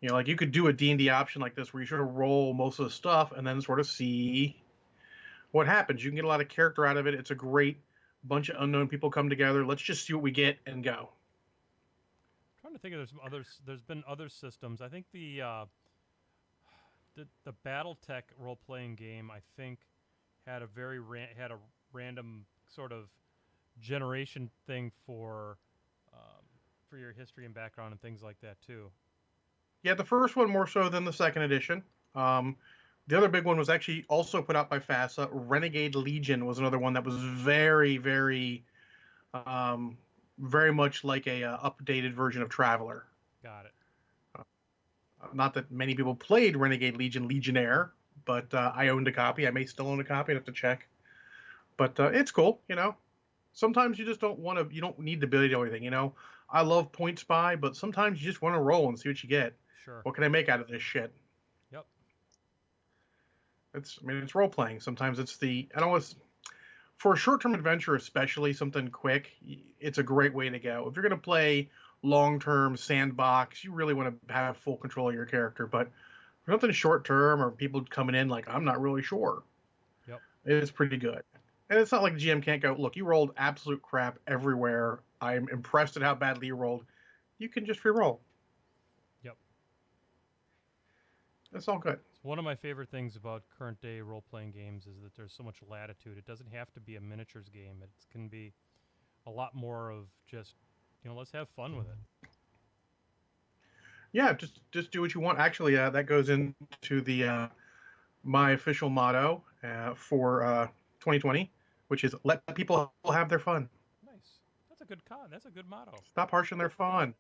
Like you could do a D&D option like this where you sort of roll most of the stuff and then sort of see what happens. You can get a lot of character out of it. It's a great bunch of unknown people come together. Let's just see what we get and go. Trying to think of there's some others. There's been other systems. I think the BattleTech role playing game I think had had a random sort of generation thing for your history and background and things like that too. Yeah, the first one more so than the second edition. The other big one was actually also put out by FASA. Renegade Legion was another one that was um, very much like a updated version of Traveler. Got it. Not that many people played Renegade Legion Legionnaire, but I owned a copy. I may still own a copy. I'd have to check. But it's cool. Sometimes you just don't want to. You don't need the ability to do anything. I love Point Spy, but sometimes you just want to roll and see what you get. Sure. What can I make out of this shit? Yep. It's role playing. Sometimes it's for a short term adventure, especially something quick. It's a great way to go. If you're going to play long term sandbox, you really want to have full control of your character. But for something short term or people coming in like I'm not really sure, Yep. it's pretty good. And it's not like the GM can't go, look, you rolled absolute crap everywhere. I'm impressed at how badly you rolled. You can just re-roll. Yep. It's all good. One of my favorite things about current day role playing games is that there's so much latitude. It doesn't have to be a miniatures game. It can be a lot more of just, let's have fun with it. Yeah, just do what you want. Actually, that goes into the my official motto for 2020, which is let people have their fun. Nice. That's a good motto. Stop harshing their fun.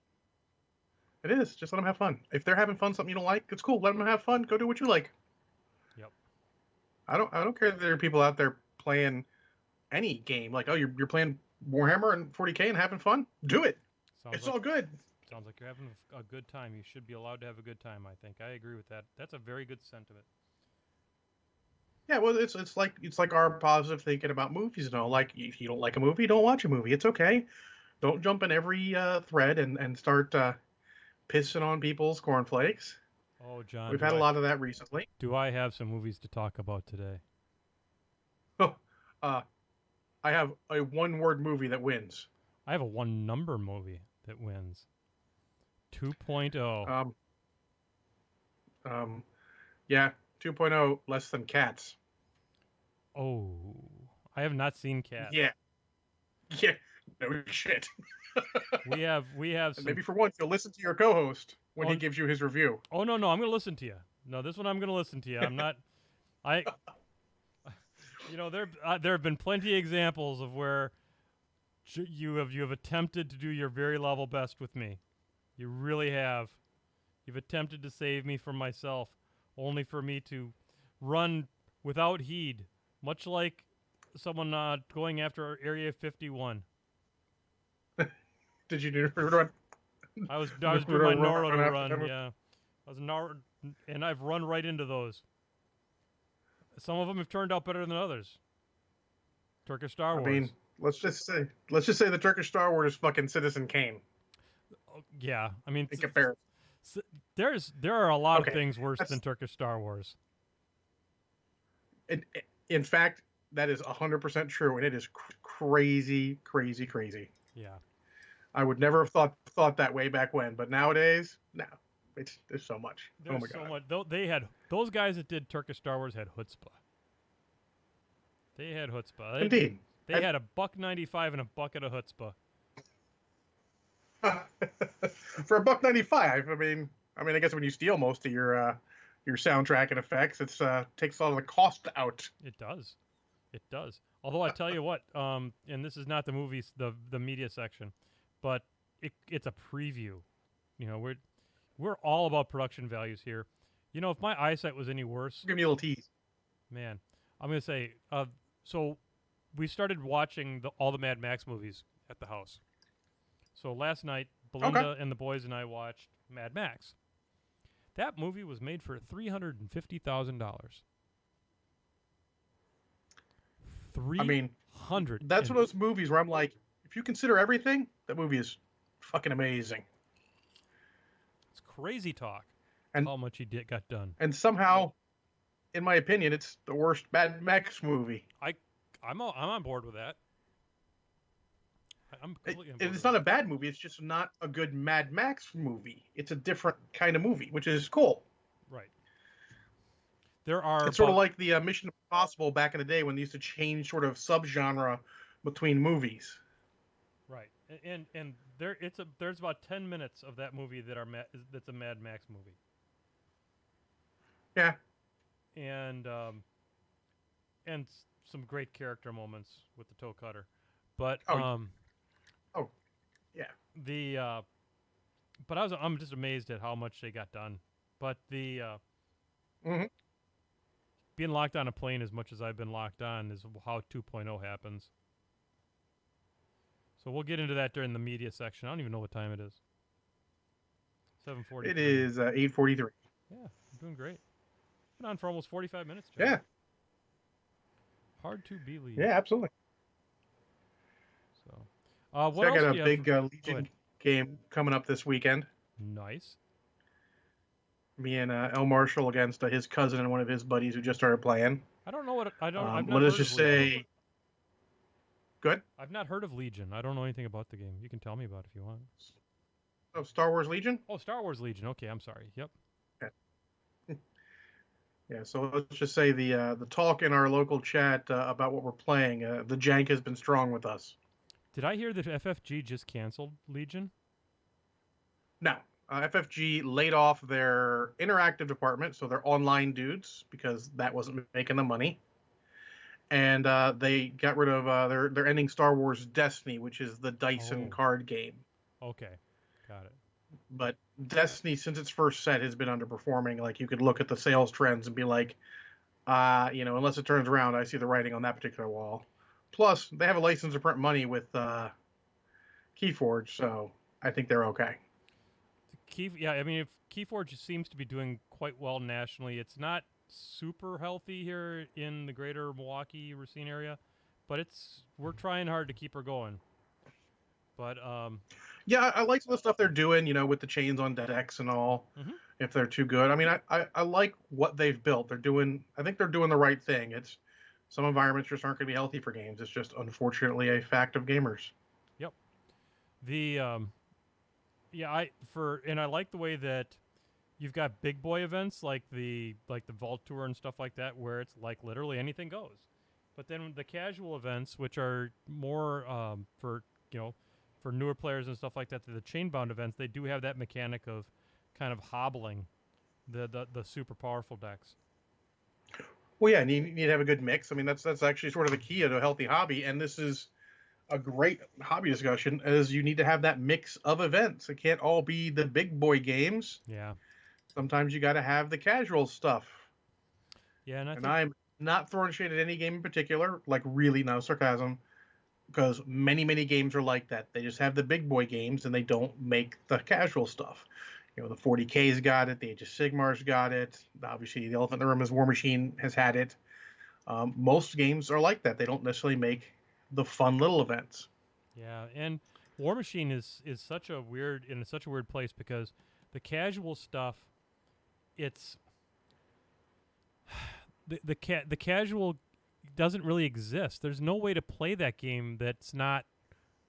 It is. Just let them have fun. If they're having fun, something you don't like, it's cool. Let them have fun. Go do what you like. Yep. I don't care that there are people out there playing any game. Like, oh, you're playing Warhammer and 40K and having fun. Do it. It's all good. Sounds like you're having a good time. You should be allowed to have a good time. I think I agree with that. That's a very good sentiment. Yeah, well, it's like our positive thinking about movies. Like if you don't like a movie, don't watch a movie. It's okay. Don't jump in every thread and start pissing on people's cornflakes. Oh, John, we've had a lot of that recently. Do I have some movies to talk about today? Oh, I have a one-word movie that wins. I have a one-number movie that wins. 2.0. Yeah, 2.0 less than Cats. Oh, I have not seen Cats. Yeah, no shit. we have some... Maybe for once you'll listen to your co-host when he gives you his review. Oh no, I'm going to listen to you. No, this one I'm going to listen to you. I'm not. There have been plenty of examples of where you have attempted to do your very level best with me. You really have. You've attempted to save me from myself, only for me to run without heed, much like someone going after Area 51. Did you do run? I was doing my Naruto run, yeah. I was and I've run right into those. Some of them have turned out better than others. Turkish Star Wars. I mean, let's just say the Turkish Star Wars is fucking Citizen Kane. Yeah, I mean, in comparison. There are a lot of things worse than Turkish Star Wars. In fact, that is 100% true, and it is crazy. Yeah. I would never have thought that way back when, but nowadays, no, there's so much. There's so much. They had those guys that did Turkish Star Wars had chutzpah. They had chutzpah. Indeed, they had $1.95 and a bucket of chutzpah. For $1.95, I guess when you steal most of your soundtrack and effects, it takes a lot of the cost out. It does. Although I tell you what, and this is not the movies, the media section, but it's a preview. You know, we're all about production values here. You know, if my eyesight was any worse, give me a little tease. Man, I'm gonna say. So we started watching all the Mad Max movies at the house. So last night, Belinda and the boys and I watched Mad Max. That movie was made for $350,000. That's one of those movies where I'm like, if you consider everything, that movie is fucking amazing. It's crazy talk. And how much he got done. And somehow, in my opinion, it's the worst Mad Max movie. I'm on board with that. I'm completely on board. It's not a bad movie. It's just not a good Mad Max movie. It's a different kind of movie, which is cool. Right. It's sort of like the Mission Impossible back in the day when they used to change sort of subgenre between movies. Right. And there's about 10 minutes of that movie that's a Mad Max movie. Yeah. And some great character moments with the toe cutter. But yeah. But I'm just amazed at how much they got done. But being locked on a plane as much as I've been locked on is how 2.0 happens. So we'll get into that during the media section. I don't even know what time it is. 7:40. It is 8:43. Yeah, I'm doing great. Been on for almost 45 minutes, John. Yeah. Hard to believe. Yeah, absolutely. So, what else? I got a big Legion game coming up this weekend. Nice. Me and El Marshall against his cousin and one of his buddies who just started playing. I don't know what I don't. Let us just say. Good. I've not heard of Legion. I don't know anything about the game. You can tell me about it if you want. Oh, Star Wars Legion? Oh, Star Wars Legion. Okay, I'm sorry. Yep. Okay. Yeah, so let's just say the talk in our local chat about what we're playing, the jank has been strong with us. Did I hear that FFG just canceled Legion? No. FFG laid off their interactive department, so their online dudes, because that wasn't making them money. And they got rid of they're ending Star Wars Destiny, which is the Dyson card game. Okay, got it. But Destiny, since its first set, has been underperforming. Like, you could look at the sales trends and be like, unless it turns around, I see the writing on that particular wall. Plus, they have a license to print money with Keyforge, so I think they're okay. If Keyforge seems to be doing quite well nationally. It's not super healthy here in the greater Milwaukee, Racine area, but we're trying hard to keep her going. But yeah, I like some of the stuff they're doing, with the chains on decks and all. Mm-hmm. If they're too good, I like what they've built. I think they're doing the right thing. It's some environments just aren't going to be healthy for games. It's just unfortunately a fact of gamers. Yep. I like the way that you've got big boy events like the Vault Tour and stuff like that, where it's like literally anything goes. But then the casual events, which are more for newer players and stuff like that, the chain-bound events, they do have that mechanic of kind of hobbling the super powerful decks. Well, yeah, and you need to have a good mix. I mean, that's actually sort of the key to a healthy hobby, and this is a great hobby discussion, as you need to have that mix of events. It can't all be the big boy games. Yeah. Sometimes you got to have the casual stuff. Yeah, and I And think I'm not throwing shade at any game in particular, like really no sarcasm, because many games are like that. They just have the big boy games and they don't make the casual stuff. You know, the 40K's got it, the Age of Sigmar's got it. Obviously, the Elephant in the Room is War Machine has had it. Most games are like that. They don't necessarily make the fun little events. yeah, and War Machine is such a weird in such a weird place because the casual stuff, it's the casual doesn't really exist. There's no way to play that game that's not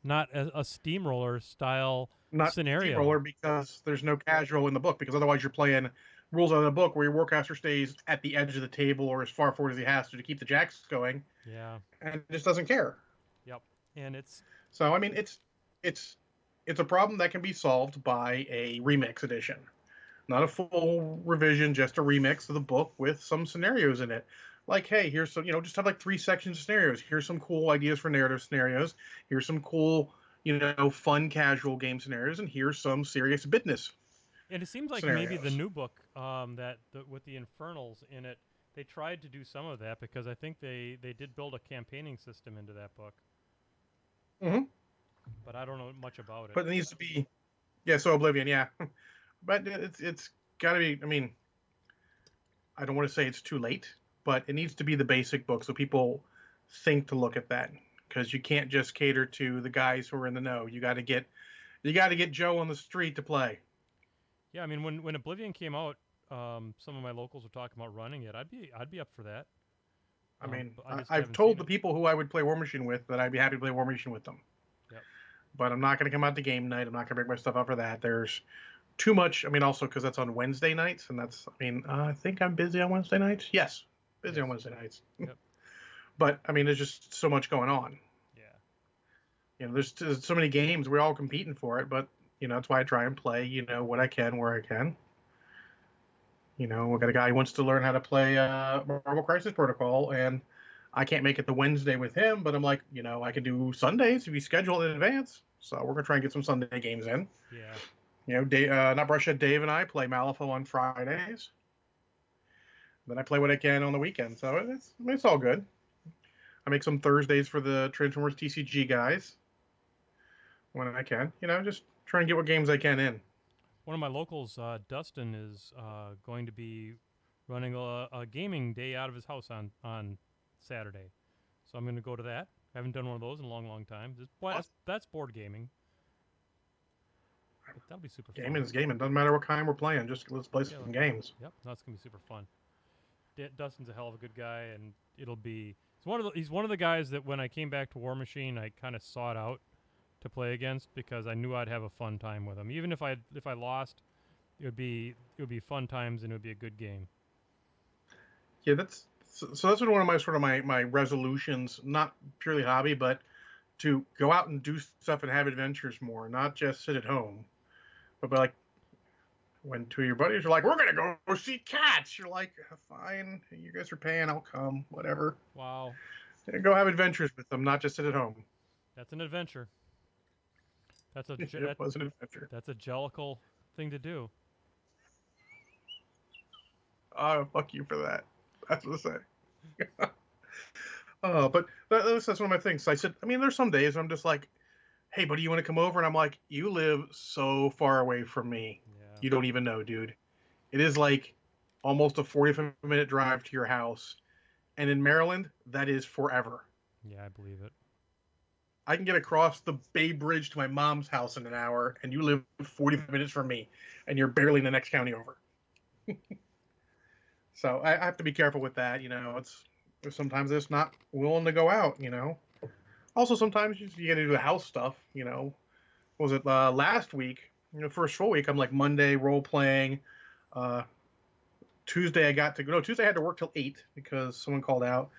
a steamroller style Not scenario. steamroller because there's no casual in the book, because otherwise you're playing rules out of the book where your warcaster stays at the edge of the table or as far forward as he has to keep the jacks going. Yeah. And just doesn't care. Yep. And it's So I mean it's a problem that can be solved by a remix edition. Not a full revision, just a remix of the book with some scenarios in it. Like, hey, here's some, just have like 3 sections of scenarios. Here's some cool ideas for narrative scenarios. Here's some cool, fun casual game scenarios, and here's some serious business. And it seems like scenarios. maybe the new book with the Infernals in it, they tried to do some of that because I think they did build a campaigning system into that book. Mm-hmm. But I don't know much about it. But it needs to be, so Oblivion, yeah. But it's got to be, I mean, I don't want to say it's too late, but it needs to be the basic book so people think to look at that, because you can't just cater to the guys who are in the know. You got to get Joe on the street to play. Yeah, I mean when Oblivion came out, some of my locals were talking about running it. I'd be up for that. I mean, I've told the people who I would play War Machine with that I'd be happy to play War Machine with them. Yep. But I'm not going to come out to game night. I'm not going to bring my stuff up for that. There's too much. I mean, also because that's on Wednesday nights, and that's. I mean, I think I'm busy on Wednesday nights. Yes, busy on Wednesday nights. Yep. But I mean, there's just so much going on. Yeah. There's so many games. We're all competing for it, but that's why I try and play. What I can, where I can. We got a guy who wants to learn how to play Marvel Crisis Protocol, and I can't make it the Wednesday with him, but I'm like, I can do Sundays if you schedule it in advance. So we're gonna try and get some Sunday games in. Yeah. Not Brushhead Dave and I play Malifaux on Fridays. Then I play what I can on the weekend, so it's all good. I make some Thursdays for the Transformers TCG guys when I can. Just try and get what games I can in. One of my locals, Dustin, is going to be running a gaming day out of his house on Saturday. So I'm going to go to that. I haven't done one of those in a long time. That's board gaming. But that'll be super fun. Gaming is gaming. Doesn't matter what kind we're playing. Just let's play some games. Yep, that's going to be super fun. Dustin's a hell of a good guy, and it'll be... He's one of the guys that when I came back to War Machine, I kind of sought out to play against because I knew I'd have a fun time with him. Even if I lost, it would be fun times and it would be a good game. Yeah, that's been one of my sort of my resolutions, not purely hobby, but to go out and do stuff and have adventures more, not just sit at home. But like when 2 of your buddies are like, "We're gonna go see Cats," you're like, "Fine, you guys are paying, I'll come, whatever." Wow. Go have adventures with them, not just sit at home. That's an adventure. It was an adventure. That's a jellicle thing to do. Oh, fuck you for that. That's what I say. But that's one of my things. I said, I mean, there's some days I'm just like, "Hey, buddy, you want to come over?" And I'm like, "You live so far away from me. Yeah. You don't even know, dude. It is like almost a 45-minute drive to your house. And in Maryland, that is forever." Yeah, I believe it. I can get across the Bay Bridge to my mom's house in an hour, and you live 45 minutes from me, and you're barely in the next county over. So I have to be careful with that. Sometimes it's not willing to go out. Also, sometimes you got to do the house stuff. What was it last week? First full week, I'm like Monday role playing. Tuesday I got to go. No, Tuesday I had to work till 8 because someone called out.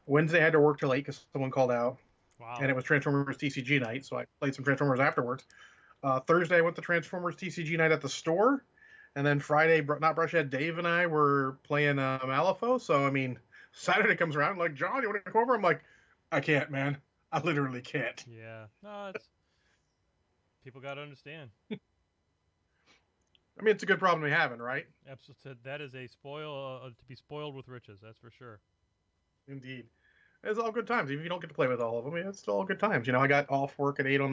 Wednesday I had to work till 8 because someone called out. Wow. And it was Transformers TCG night, so I played some Transformers afterwards. Thursday I went to Transformers TCG night at the store. And then Friday, not Brushhead, Dave and I were playing Malifaux. So, I mean, Saturday comes around, like, "John, you want to come over?" I'm like, "I can't, man. I literally can't." Yeah. No, it's... People got to understand. I mean, it's a good problem to be having, right? Absolutely, that is a to be spoiled with riches. That's for sure. Indeed. It's all good times. Even if you don't get to play with all of them, it's still all good times. You know, I got off work at 8 on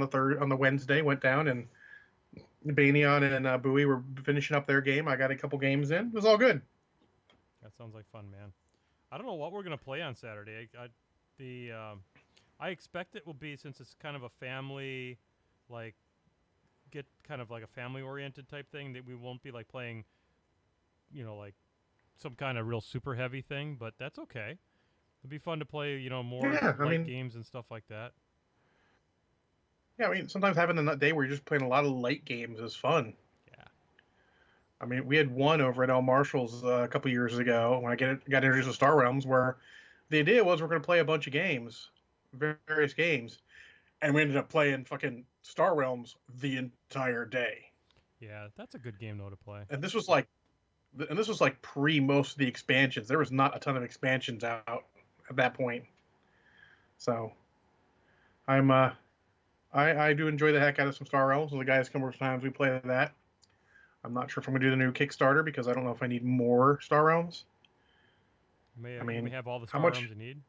the Wednesday, went down, and Banyan and Bowie were finishing up their game. I got a couple games in. It was all good. That sounds like fun, man. I don't know what we're gonna play on Saturday. I expect it will be, since it's kind of a family, like get kind of like a family oriented type thing, that we won't be like playing, like some kind of real super heavy thing. But that's okay. It'd be fun to play, more Yeah, I light mean, games and stuff like that. yeah, I mean, sometimes having a day where you're just playing a lot of light games is fun. Yeah. I mean, we had one over at El Marshall's a couple years ago when I got introduced to Star Realms, where the idea was we're going to play a bunch of games, various games, and we ended up playing fucking Star Realms the entire day. Yeah, that's a good game though to play. And this was like pre most of the expansions. There was not a ton of expansions out at that point. So I do enjoy the heck out of some Star Realms. The guys come over times we play that. I'm not sure if I'm gonna do the new Kickstarter because I don't know if I need more Star Realms. I You may mean, have all the how Star much? Realms you need.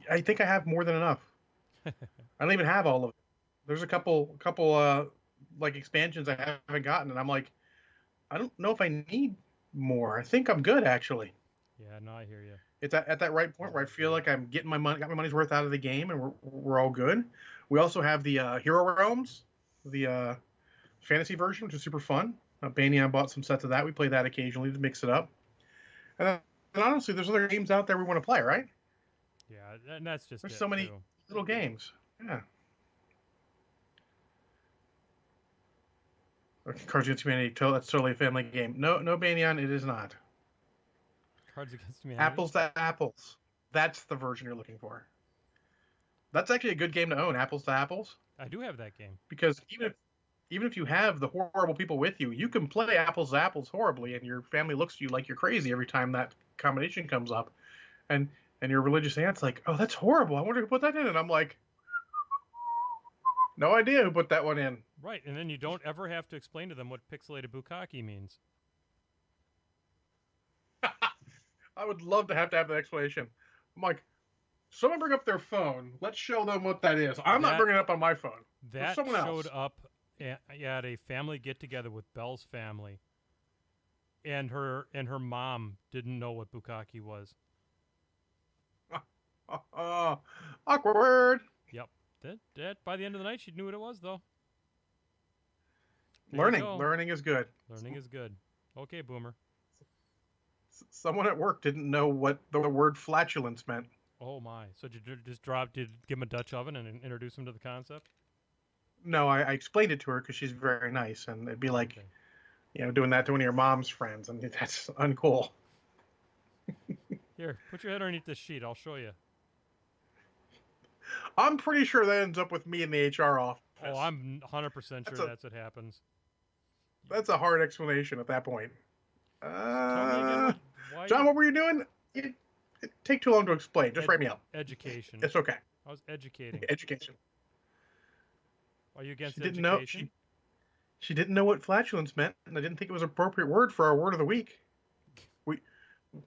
I think I have more than enough. I don't even have all of it. There's a couple like expansions I haven't gotten, and I'm like, I don't know if I need more. I think I'm good actually. Yeah, no, I hear you. It's at that right point where I feel like I'm getting got my money's worth out of the game, and we're all good. We also have the Hero Realms, the fantasy version, which is super fun. Banyan bought some sets of that. We play that occasionally to mix it up. And honestly, there's other games out there we want to play, right? Yeah, and that's just There's it so many too. little games. Yeah. Cards Against Humanity, that's totally a family game. No, no, Banyan, it is not. Cards Against Humanity. Apples to Apples. That's the version you're looking for. That's actually a good game to own, Apples to Apples. I do have that game. Because even if you have the horrible people with you, you can play Apples to Apples horribly, and your family looks at you like you're crazy every time that combination comes up. And your religious aunt's like, "Oh, that's horrible. I wonder who put that in." And I'm like, "No idea who put that one in." Right, and then you don't ever have to explain to them what pixelated bukkake means. I would love to have that explanation. I'm like, someone bring up their phone. Let's show them what that is. I'm not bringing it up on my phone. That someone showed else. up at a family get together with Belle's family, and her mom didn't know what bukkake was. Awkward. Yep. That by the end of the night she knew what it was though. Learning is good. Learning is good. Okay, Boomer. Someone at work didn't know what the word flatulence meant. Oh my! So did you give him a Dutch oven and introduce him to the concept? No, I explained it to her because she's very nice, and it'd be like, okay, doing that to one of your mom's friends, and that's uncool. Here, put your head underneath this sheet. I'll show you. I'm pretty sure that ends up with me in the HR office. Oh, I'm 100% sure that's what happens. That's a hard explanation at that point. Tell me again, John, what were you doing? It take too long to explain. Just write me up. Education. It's okay. I was educating. Education. Are you against education? She didn't know what flatulence meant, and I didn't think it was an appropriate word for our word of the week.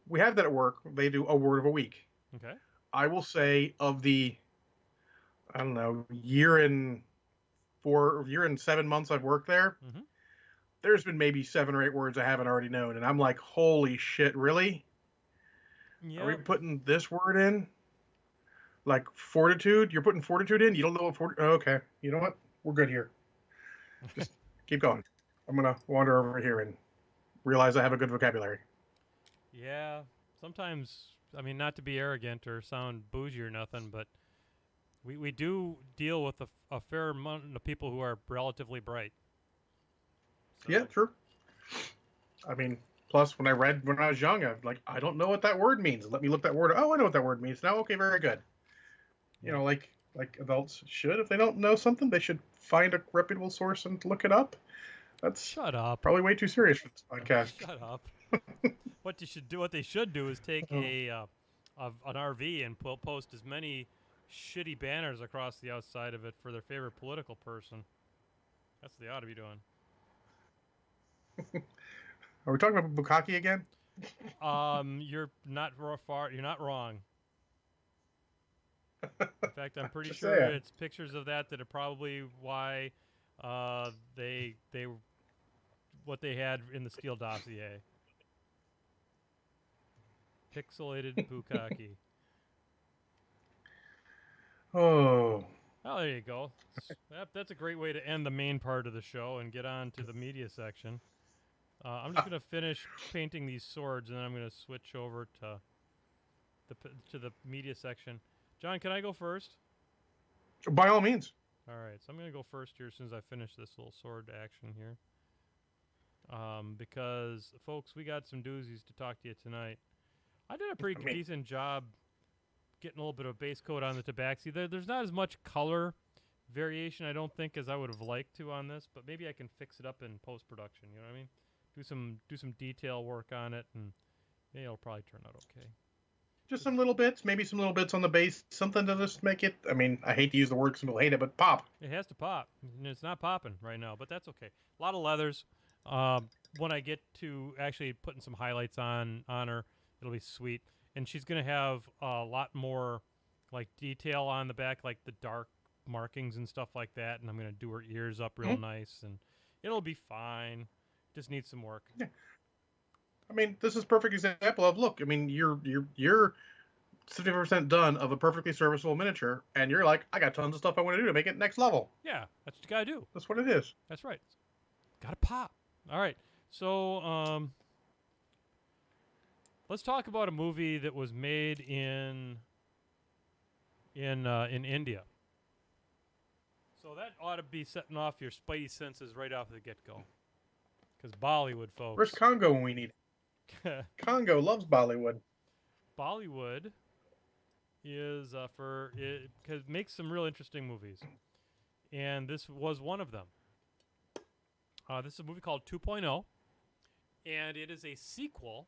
We have that at work. They do a word of a week. Okay. I will say of the, I don't know, year and 7 months I've worked there, there's been maybe 7 or 8 words I haven't already known, and I'm like, holy shit, really? Yep. Are we putting this word in? Like fortitude? You're putting fortitude in? You don't know what fortitude? Oh, okay. You know what? We're good here. Just keep going. I'm going to wander over here and realize I have a good vocabulary. Yeah. Sometimes, I mean, not to be arrogant or sound bougie or nothing, but we do deal with a fair amount of people who are relatively bright. So. Yeah, true. I mean, plus when I was young, I don't know what that word means. Let me look that word. Oh, I know what that word means now. Okay, very good. You know, like adults should. If they don't know something, they should find a reputable source and look it up. That's shut up. Probably way too serious for this podcast. Shut up. What they should do is take an RV and post as many shitty banners across the outside of it for their favorite political person. That's what they ought to be doing. Are we talking about bukkake again? You're not far. You're not wrong. In fact, I'm pretty Just sure saying. it's pictures of that are probably why they what they had in the Steele dossier. Pixelated bukkake. Oh. Oh, there you go. That's a great way to end the main part of the show and get on to the media section. I'm just going to finish painting these swords, and then I'm going to switch over to the media section. John, can I go first? By all means. All right, so I'm going to go first here as soon as I finish this little sword action here. Because, folks, we got some doozies to talk to you tonight. I did a pretty decent job getting a little bit of base coat on the Tabaxi. There's not as much color variation, I don't think, as I would have liked to on this, but maybe I can fix it up in post-production, you know what I mean? Do some detail work on it, and maybe it'll probably turn out okay. Just some little bits, maybe some little bits on the base, something to just make it, I mean, I hate to use the word because people hate it, but pop. It has to pop. And it's not popping right now, but that's okay. A lot of leathers. When I get to actually putting some highlights on her, it'll be sweet. And she's going to have a lot more like detail on the back, like the dark markings and stuff like that. And I'm going to do her ears up real nice, and it'll be fine. Just needs some work. Yeah. I mean, this is a perfect example of, look, I mean, you're 70% done of a perfectly serviceable miniature, and you're like, I got tons of stuff I want to do to make it next level. Yeah, that's what you got to do. That's what it is. That's right. Got to pop. All right. So, let's talk about a movie that was made in India. So that ought to be setting off your spidey senses right off the get-go. Because Bollywood, folks. Where's Congo when we need it? Congo loves Bollywood. Bollywood is makes some real interesting movies, and this was one of them. This is a movie called 2.0, and it is a sequel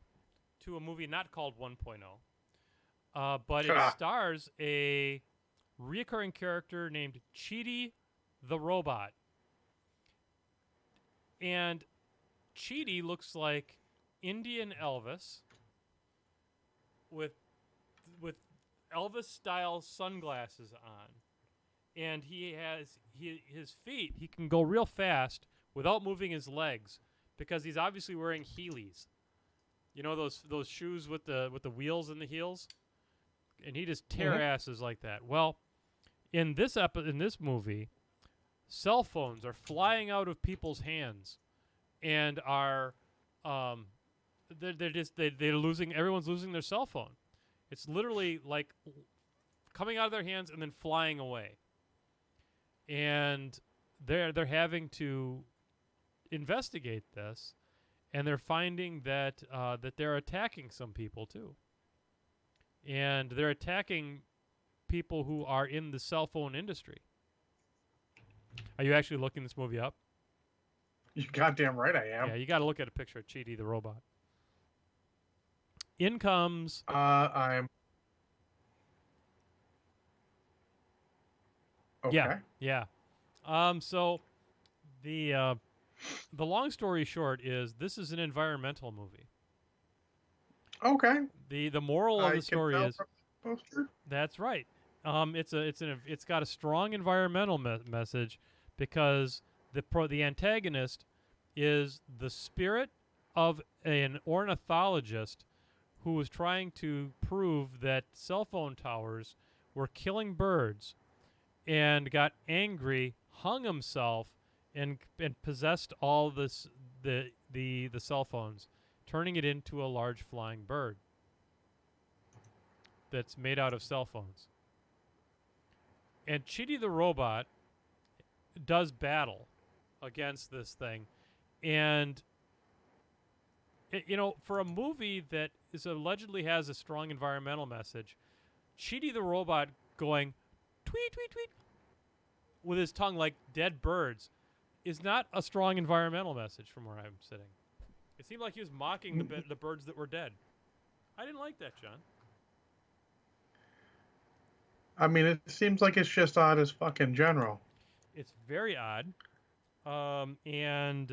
to a movie not called 1.0, but it stars a reoccurring character named Chidi the Robot. And Chidi looks like Indian Elvis with Elvis-style sunglasses on. And he has his feet, he can go real fast without moving his legs because he's obviously wearing Heelys. You know those shoes with the wheels and the heels? And he just tear asses like that. Well, in this movie, cell phones are flying out of people's hands and are they're losing, everyone's losing their cell phone. It's literally like coming out of their hands and then flying away. And they're having to investigate this, and they're finding that that they're attacking some people too. And they're attacking people who are in the cell phone industry. Are you actually looking this movie up? You goddamn right I am. Yeah, you got to look at a picture of Chidi the Robot. In comes... I'm... Okay. Yeah. So the long story short is this is an environmental movie. Okay. The moral of the story is poster. That's right. It's got a strong environmental message because the antagonist is the spirit of an ornithologist who was trying to prove that cell phone towers were killing birds, and got angry, hung himself, and possessed all the cell phones, turning it into a large flying bird that's made out of cell phones. And Chidi the Robot does battle against this thing, and for a movie that allegedly has a strong environmental message, Chidi the Robot going tweet, tweet, tweet with his tongue like dead birds is not a strong environmental message from where I'm sitting. It seemed like he was mocking the birds that were dead. I didn't like that, John. I mean, it seems like it's just odd as fuck in general. It's very odd. And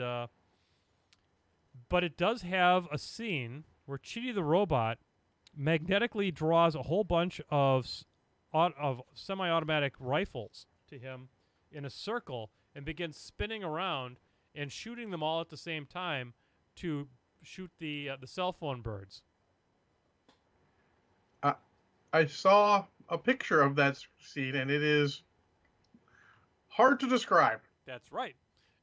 But it does have a scene where Chidi the robot magnetically draws a whole bunch of semi-automatic rifles to him in a circle and begins spinning around and shooting them all at the same time to shoot the cell phone birds. I saw a picture of that scene, and it is hard to describe. That's right.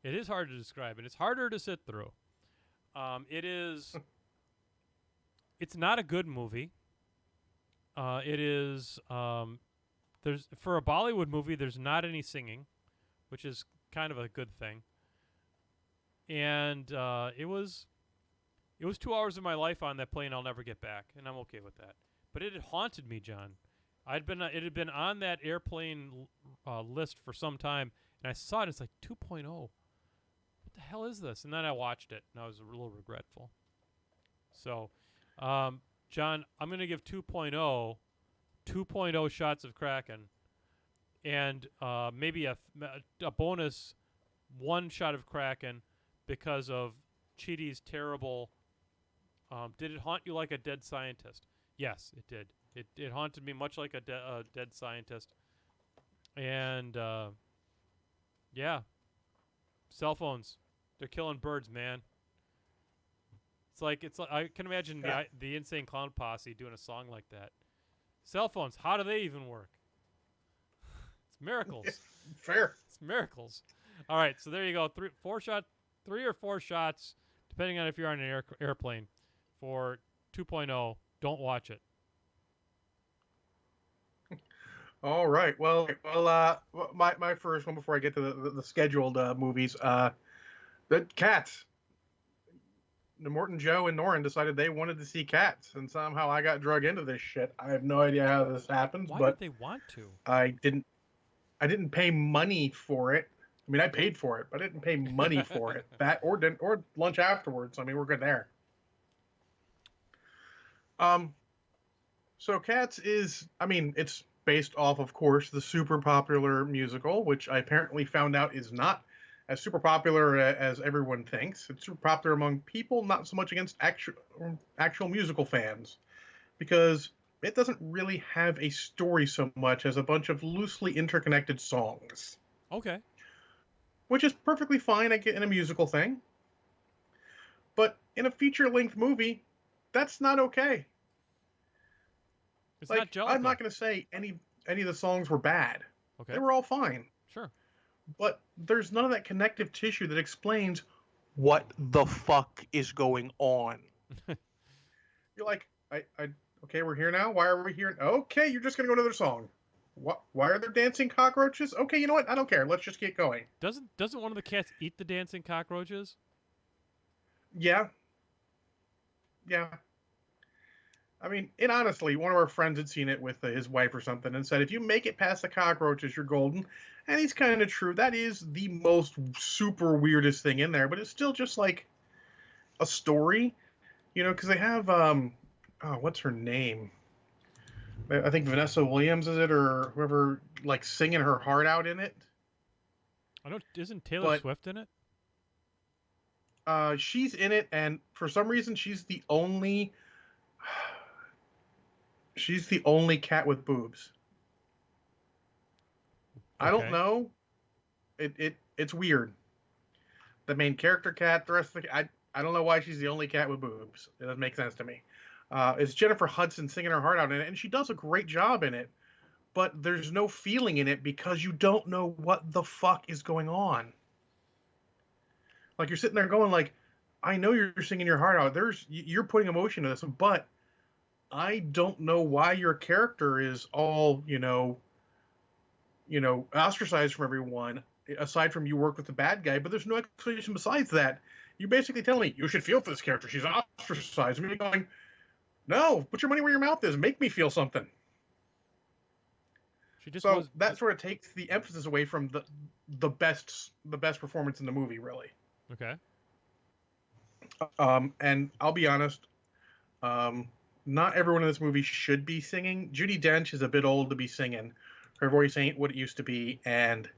It is hard to describe, and it's harder to sit through. It is. It's not a good movie. It is. There's for a Bollywood movie. There's not any singing, which is kind of a good thing. And it was 2 hours of my life on that plane I'll never get back, and I'm okay with that. But it had haunted me, John. It had been on that airplane list for some time, and I saw it. It's like 2.0. What the hell is this? And then I watched it, and I was a little regretful. So, John, I'm going to give 2.0 shots of Kraken, and maybe a bonus 1 shot of Kraken because of Chidi's terrible. Did it haunt you like a dead scientist? Yes, it did. It haunted me much like a dead scientist. And yeah, cell phones, they're killing birds, man. It's like I can imagine the Insane Clown Posse doing a song like that. Cell phones, how do they even work? It's miracles. Fair. It's miracles. All right, so there you go. 3 or 4 shots, depending on if you're on an airplane, for 2.0. Don't watch it. All right. Well, my first one before I get to the scheduled movies. The Cats. Morton, Joe, and Norin decided they wanted to see Cats, and somehow I got drug into this shit. I have no idea how this happens. Why but did they want to? I didn't pay money for it. I mean, I paid for it, but I didn't pay money for it. That or lunch afterwards. I mean, we're good there. So Cats is, I mean, it's based off, of course, the super popular musical, which I apparently found out is not as super popular as everyone thinks. It's super popular among people, not so much against actual musical fans, because it doesn't really have a story so much as a bunch of loosely interconnected songs. Okay. Which is perfectly fine in a musical thing. But in a feature-length movie, that's not okay. It's not Jellicle. I'm not going to say any of the songs were bad. Okay. They were all fine. Sure. But there's none of that connective tissue that explains what the fuck is going on. You're like, okay, we're here now. Why are we here? Okay, you're just going to go to another song. What? Why are there dancing cockroaches? Okay, you know what? I don't care. Let's just get going. Doesn't one of the cats eat the dancing cockroaches? Yeah. I mean, and honestly, one of our friends had seen it with his wife or something and said, if you make it past the cockroaches, you're golden. And he's kind of true. That is the most super weirdest thing in there, but it's still just like a story, because they have, what's her name? I think Vanessa Williams is it, or whoever, like singing her heart out in it. I know, isn't Taylor Swift in it? She's in it, and for some reason, she's the only cat with boobs. Okay. I don't know. It's weird. The main character cat, the rest of the I don't know why she's the only cat with boobs. It doesn't make sense to me. It's Jennifer Hudson singing her heart out in it, and she does a great job in it. But there's no feeling in it because you don't know what the fuck is going on. Like, you're sitting there going like, I know you're singing your heart out. You're putting emotion in this, but I don't know why your character is all, ostracized from everyone, aside from you work with the bad guy, but there's no explanation besides that. You basically tell me, you should feel for this character. She's ostracized. And me going, no, put your money where your mouth is. Make me feel something. That sort of takes the emphasis away from the best performance in the movie, really. Okay. And I'll be honest, not everyone in this movie should be singing. Judi Dench is a bit old to be singing. Her voice ain't what it used to be, and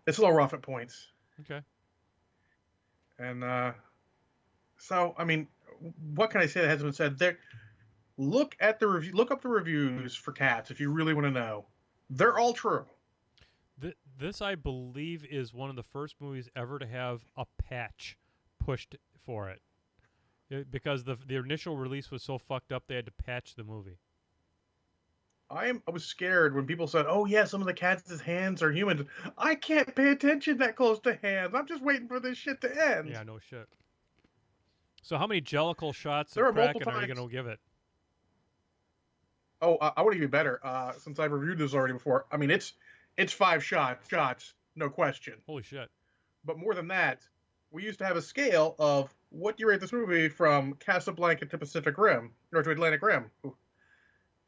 it's a little rough at points. Okay. And So I mean, what can I say that hasn't been said? There, look at the review. Look up the reviews for Cats if you really want to know. They're all true. This, I believe, is one of the first movies ever to have a patch pushed for it. Because the initial release was so fucked up, they had to patch the movie. I was scared when people said, "Oh yeah, some of the cats' hands are humans." I can't pay attention that close to hands. I'm just waiting for this shit to end. Yeah, no shit. So how many jellicle shots There of are multiple Kraken are you times. going to give it? Oh, I want to give you better. Since I've reviewed this already before, I mean it's 5 shots, no question. Holy shit. But more than that, we used to have a scale of what do you rate this movie from Casablanca to Pacific Rim or to Atlantic Rim,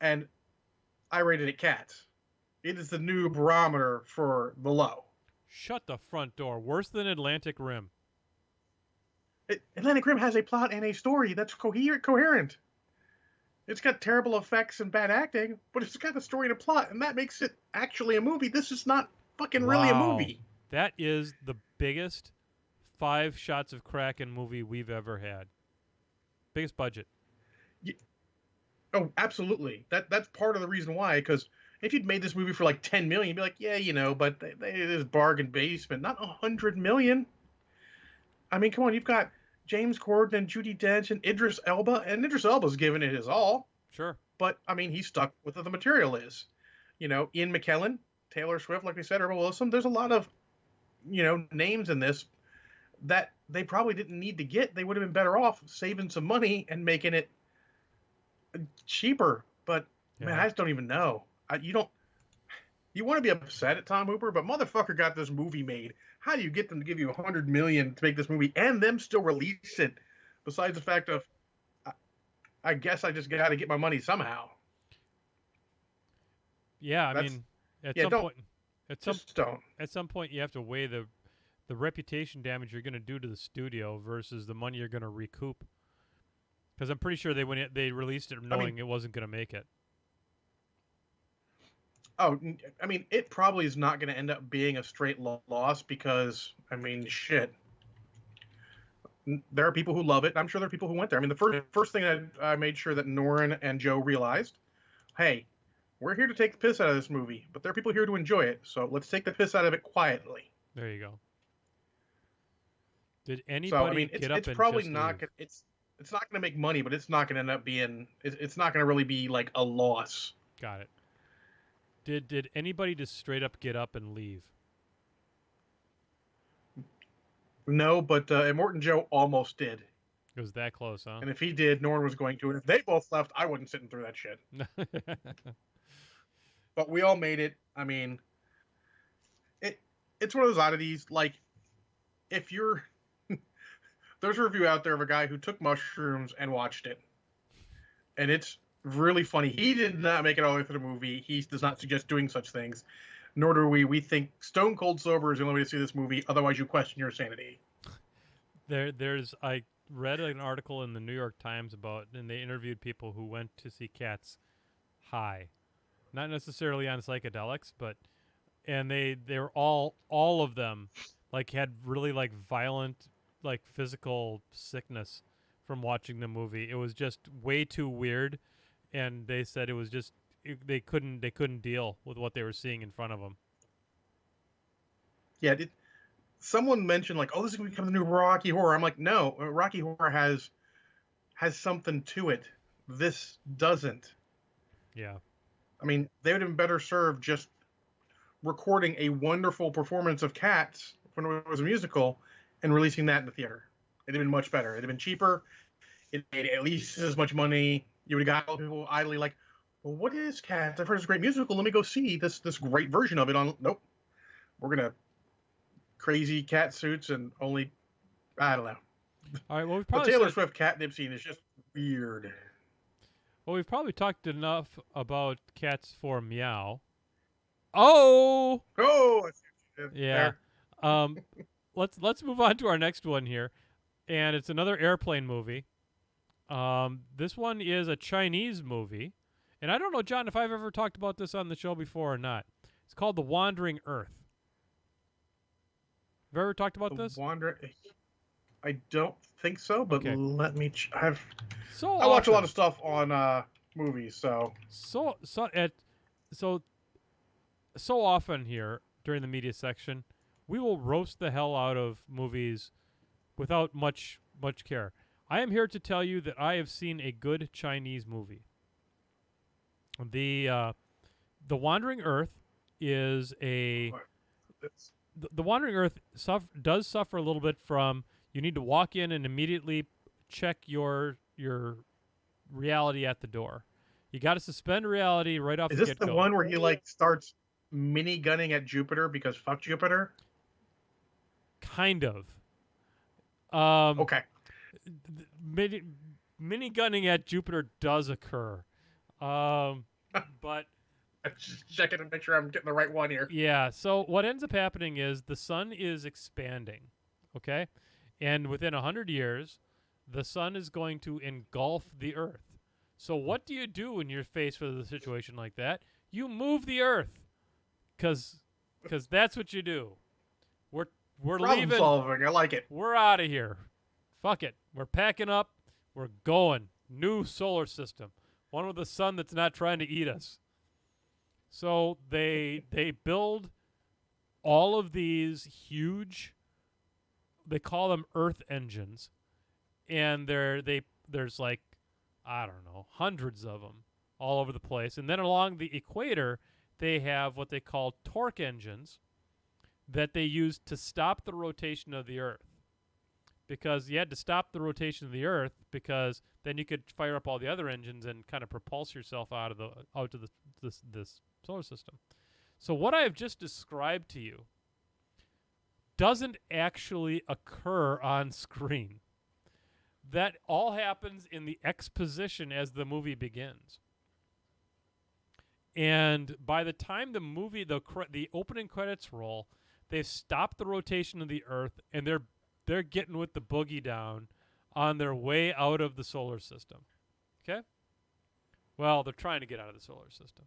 and I rated it Cats. It is the new barometer for the low. Shut the front door. Worse than Atlantic Rim. Atlantic Rim has a plot and a story that's coherent. It's got terrible effects and bad acting, but it's got a story and a plot, and that makes it actually a movie. This is not fucking really a movie. That is the biggest 5 shots of Kraken movie we've ever had. Biggest budget. Yeah. Oh, absolutely. That's part of the reason why. Because if you'd made this movie for like 10 million, you'd be like, yeah, but it is bargain basement, not 100 million. I mean, come on, you've got James Corden and Judi Dench and Idris Elba, and Idris Elba's giving it his all. Sure. But I mean, he's stuck with what the material is. Ian McKellen, Taylor Swift, like we said, Rebel Wilson. There's a lot of, names in this that they probably didn't need to get. They would have been better off saving some money and making it cheaper. But man, I just don't even know. You want to be upset at Tom Hooper, but motherfucker got this movie made. How do you get them to give you $100 million to make this movie and them still release it? Besides the fact of, I guess I just got to get my money somehow. Yeah, I mean, at some point, you have to weigh the reputation damage you're going to do to the studio versus the money you're going to recoup. Because I'm pretty sure they released it knowing it wasn't going to make it. Oh, I mean, it probably is not going to end up being a straight loss because, I mean, shit. There are people who love it. I'm sure there are people who went there. I mean, the first thing I made sure that Norin and Joe realized, hey, we're here to take the piss out of this movie, but there are people here to enjoy it, so let's take the piss out of it quietly. There you go. Did anybody get up and it's probably just not leave? It's not going to make money, but it's not going to end up being it's not going to really be like a loss. Got it. Did anybody just straight up get up and leave? No, but Immortan Joe almost did. It was that close, huh? And if he did, Norn was going to. And if they both left, I wasn't sitting through that shit. But we all made it. I mean, it's one of those oddities. Like, if you're... There's a review out there of a guy who took mushrooms and watched it. And it's really funny. He did not make it all the way through the movie. He does not suggest doing such things. Nor do we. We think stone cold sober is the only way to see this movie. Otherwise, you question your sanity. I read an article in the New York Times and they interviewed people who went to see Cats high, not necessarily on psychedelics, and they were all of them like had really like violent like physical sickness from watching the movie. It was just way too weird, and they said it was just they couldn't deal with what they were seeing in front of them. Yeah, someone mentioned like, oh, this is going to become the new Rocky Horror. I'm like, no, Rocky Horror has something to it. This doesn't. Yeah. I mean, they would have been better served just recording a wonderful performance of Cats when it was a musical and releasing that in the theater. It'd have been much better. It'd have been cheaper. It made at least as much money. You would have got people idly like, well, what is Cats? I've heard it's a great musical. Let me go see this great version of it on. Nope. We're going to crazy cat suits and only, I don't know. All right, well, we've The probably Taylor Swift catnip scene is just weird. Well, we've probably talked enough about Cats for Meow. Oh! Oh! Yeah. Let's move on to our next one here. And it's another airplane movie. This one is a Chinese movie. And I don't know, John, if I've ever talked about this on the show before or not. It's called The Wandering Earth. Have you ever talked about this? I don't think so, but Okay. let me. So I watch a lot often, of stuff on movies, so so so at so so often here during the media section, we will roast the hell out of movies without much care. I am here to tell you that I have seen a good Chinese movie. The the Wandering Earth is a it's, the Wandering Earth does suffer a little bit from you need to walk in and immediately check your reality at the door. You got to suspend reality right off is the this get the go. one where he like starts mini gunning at Jupiter because fuck Jupiter? Kind of. Um, Okay, mini, mini gunning at Jupiter does occur. Um, but just checking to make sure I'm getting the right one here. yeah, so what ends up happening is the sun is expanding, okay? And within 100 years, the sun is going to engulf the earth. So what do you do when you're faced with a situation like that? You move the earth cuz that's what you do. We're we're Problem leaving. solving. I like it. We're out of here. Fuck it. We're packing up. We're going. New solar system. One with a sun that's not trying to eat us. So they build all of these huge, they call them earth engines, and there's like, I don't know, hundreds of them all over the place. And then along the equator, they have what they call torque engines that they use to stop the rotation of the earth. Because you had to stop the rotation of the earth because then you could fire up all the other engines and kind of propulse yourself out to this solar system. So what I have just described to you doesn't actually occur on screen. That all happens in the exposition as the movie begins. And by the time the opening credits roll, they've stopped the rotation of the earth and they're getting with the boogie down on their way out of the solar system. Okay? Well, they're trying to get out of the solar system.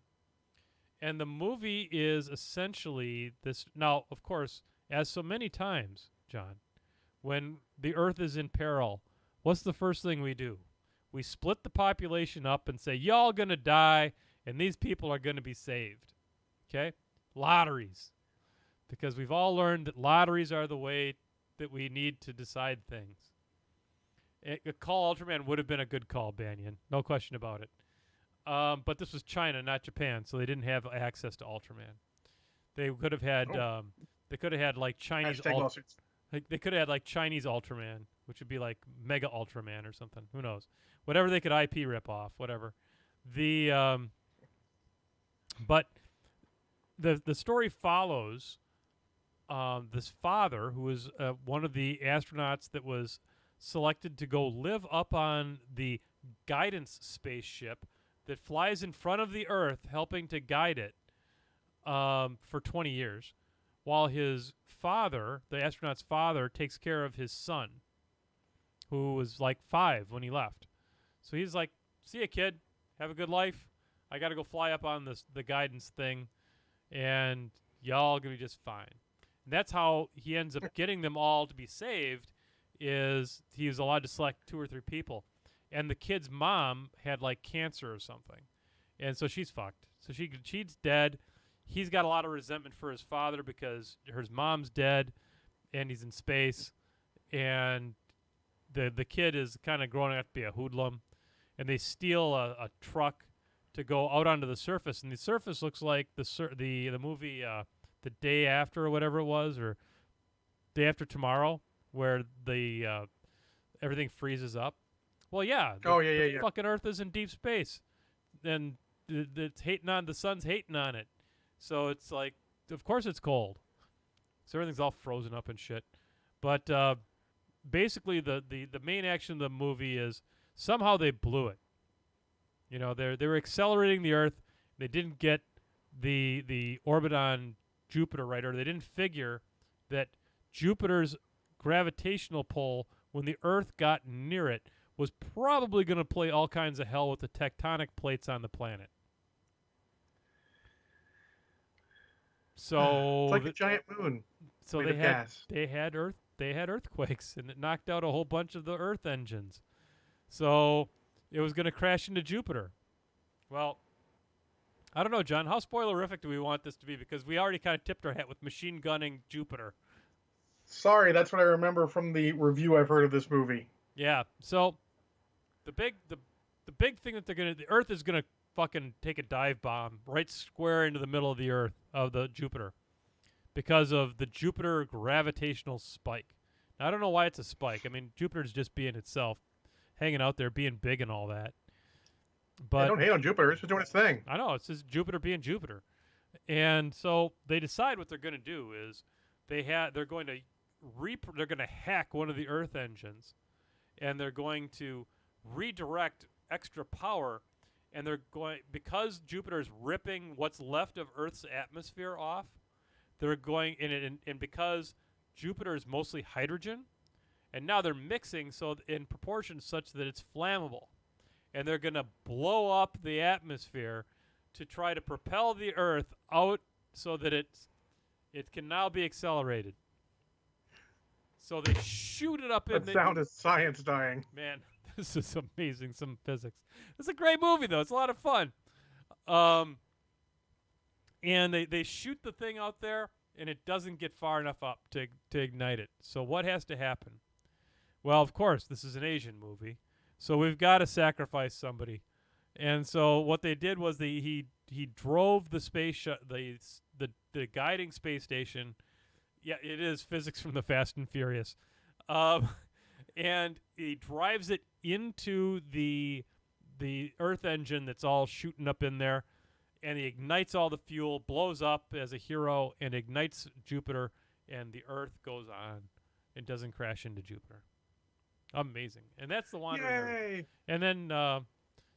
And the movie is essentially this. Now, of course, as so many times, John, when the earth is in peril, what's the first thing we do? We split the population up and say, y'all gonna die, and these people are gonna be saved. Okay? Lotteries. Because we've all learned that lotteries are the way that we need to decide things. A call Ultraman would have been a good call, Banyan. No question about it. But this was China, not Japan, so they didn't have access to Ultraman. They could have had they could have had like Chinese they could have had like Chinese Ultraman, which would be like Mega Ultraman or something. Who knows? Whatever they could IP rip off, whatever. But the story follows this father who was one of the astronauts that was selected to go live up on the guidance spaceship that flies in front of the Earth, helping to guide it for 20 years, while his father, the astronaut's father, takes care of his son, who was like 5 when he left. So he's like, "See ya, kid. Have a good life. I got to go fly up on the guidance thing, and y'all gonna be just fine." And that's how he ends up getting them all to be saved. Is he was allowed to select 2 or 3 people. And the kid's mom had like cancer or something, and so she's fucked. So she's dead. He's got a lot of resentment for his father because his mom's dead, and he's in space, and the kid is kind of growing up to be a hoodlum, and they steal a truck to go out onto the surface, and the surface looks like the movie The Day After or whatever it was, or Day After Tomorrow, where the everything freezes up. Well, yeah. The fucking Earth is in deep space, and it's hating on the sun's hating on it, so it's like, of course it's cold. So everything's all frozen up and shit. But basically, the main action of the movie is somehow they blew it. You know, they were accelerating the Earth. They didn't get the orbit on Jupiter right, or they didn't figure that Jupiter's gravitational pull when the Earth got near it was probably going to play all kinds of hell with the tectonic plates on the planet. So it's like a giant moon. So they had Earth they had earthquakes, and it knocked out a whole bunch of the Earth engines. So it was going to crash into Jupiter. Well, I don't know, John. How spoilerific do we want this to be? Because we already kind of tipped our hat with machine gunning Jupiter. Sorry, that's what I remember from the review I've heard of this movie. Yeah. So the big thing that the Earth is gonna fucking take a dive bomb right square into the middle of the Earth of the Jupiter because of the Jupiter gravitational spike. Now, I don't know why it's a spike. I mean, Jupiter's just being itself, hanging out there, being big and all that. But don't hate on Jupiter; it's just doing its thing. I know, it's just Jupiter being Jupiter. And so they decide what they're going to do is they're going to hack one of the Earth engines, and they're going to redirect extra power, and they're going, because Jupiter is ripping what's left of Earth's atmosphere off, they're going and because Jupiter is mostly hydrogen, and now they're mixing so in proportions such that it's flammable, and they're going to blow up the atmosphere to try to propel the Earth out so that it can now be accelerated. So they shoot it up in the sound of science dying. Man, this is amazing. Some physics. It's a great movie, though. It's a lot of fun. And they shoot the thing out there, and it doesn't get far enough up to ignite it. So what has to happen? Well, of course, this is an Asian movie, so we've got to sacrifice somebody. And so what they did was he drove the the guiding space station. Yeah, it is physics from the Fast and Furious. And he drives it into the Earth engine that's all shooting up in there, and he ignites all the fuel, blows up as a hero, and ignites Jupiter, and the Earth goes on and doesn't crash into Jupiter. Amazing. And that's the Wandering Earth. And then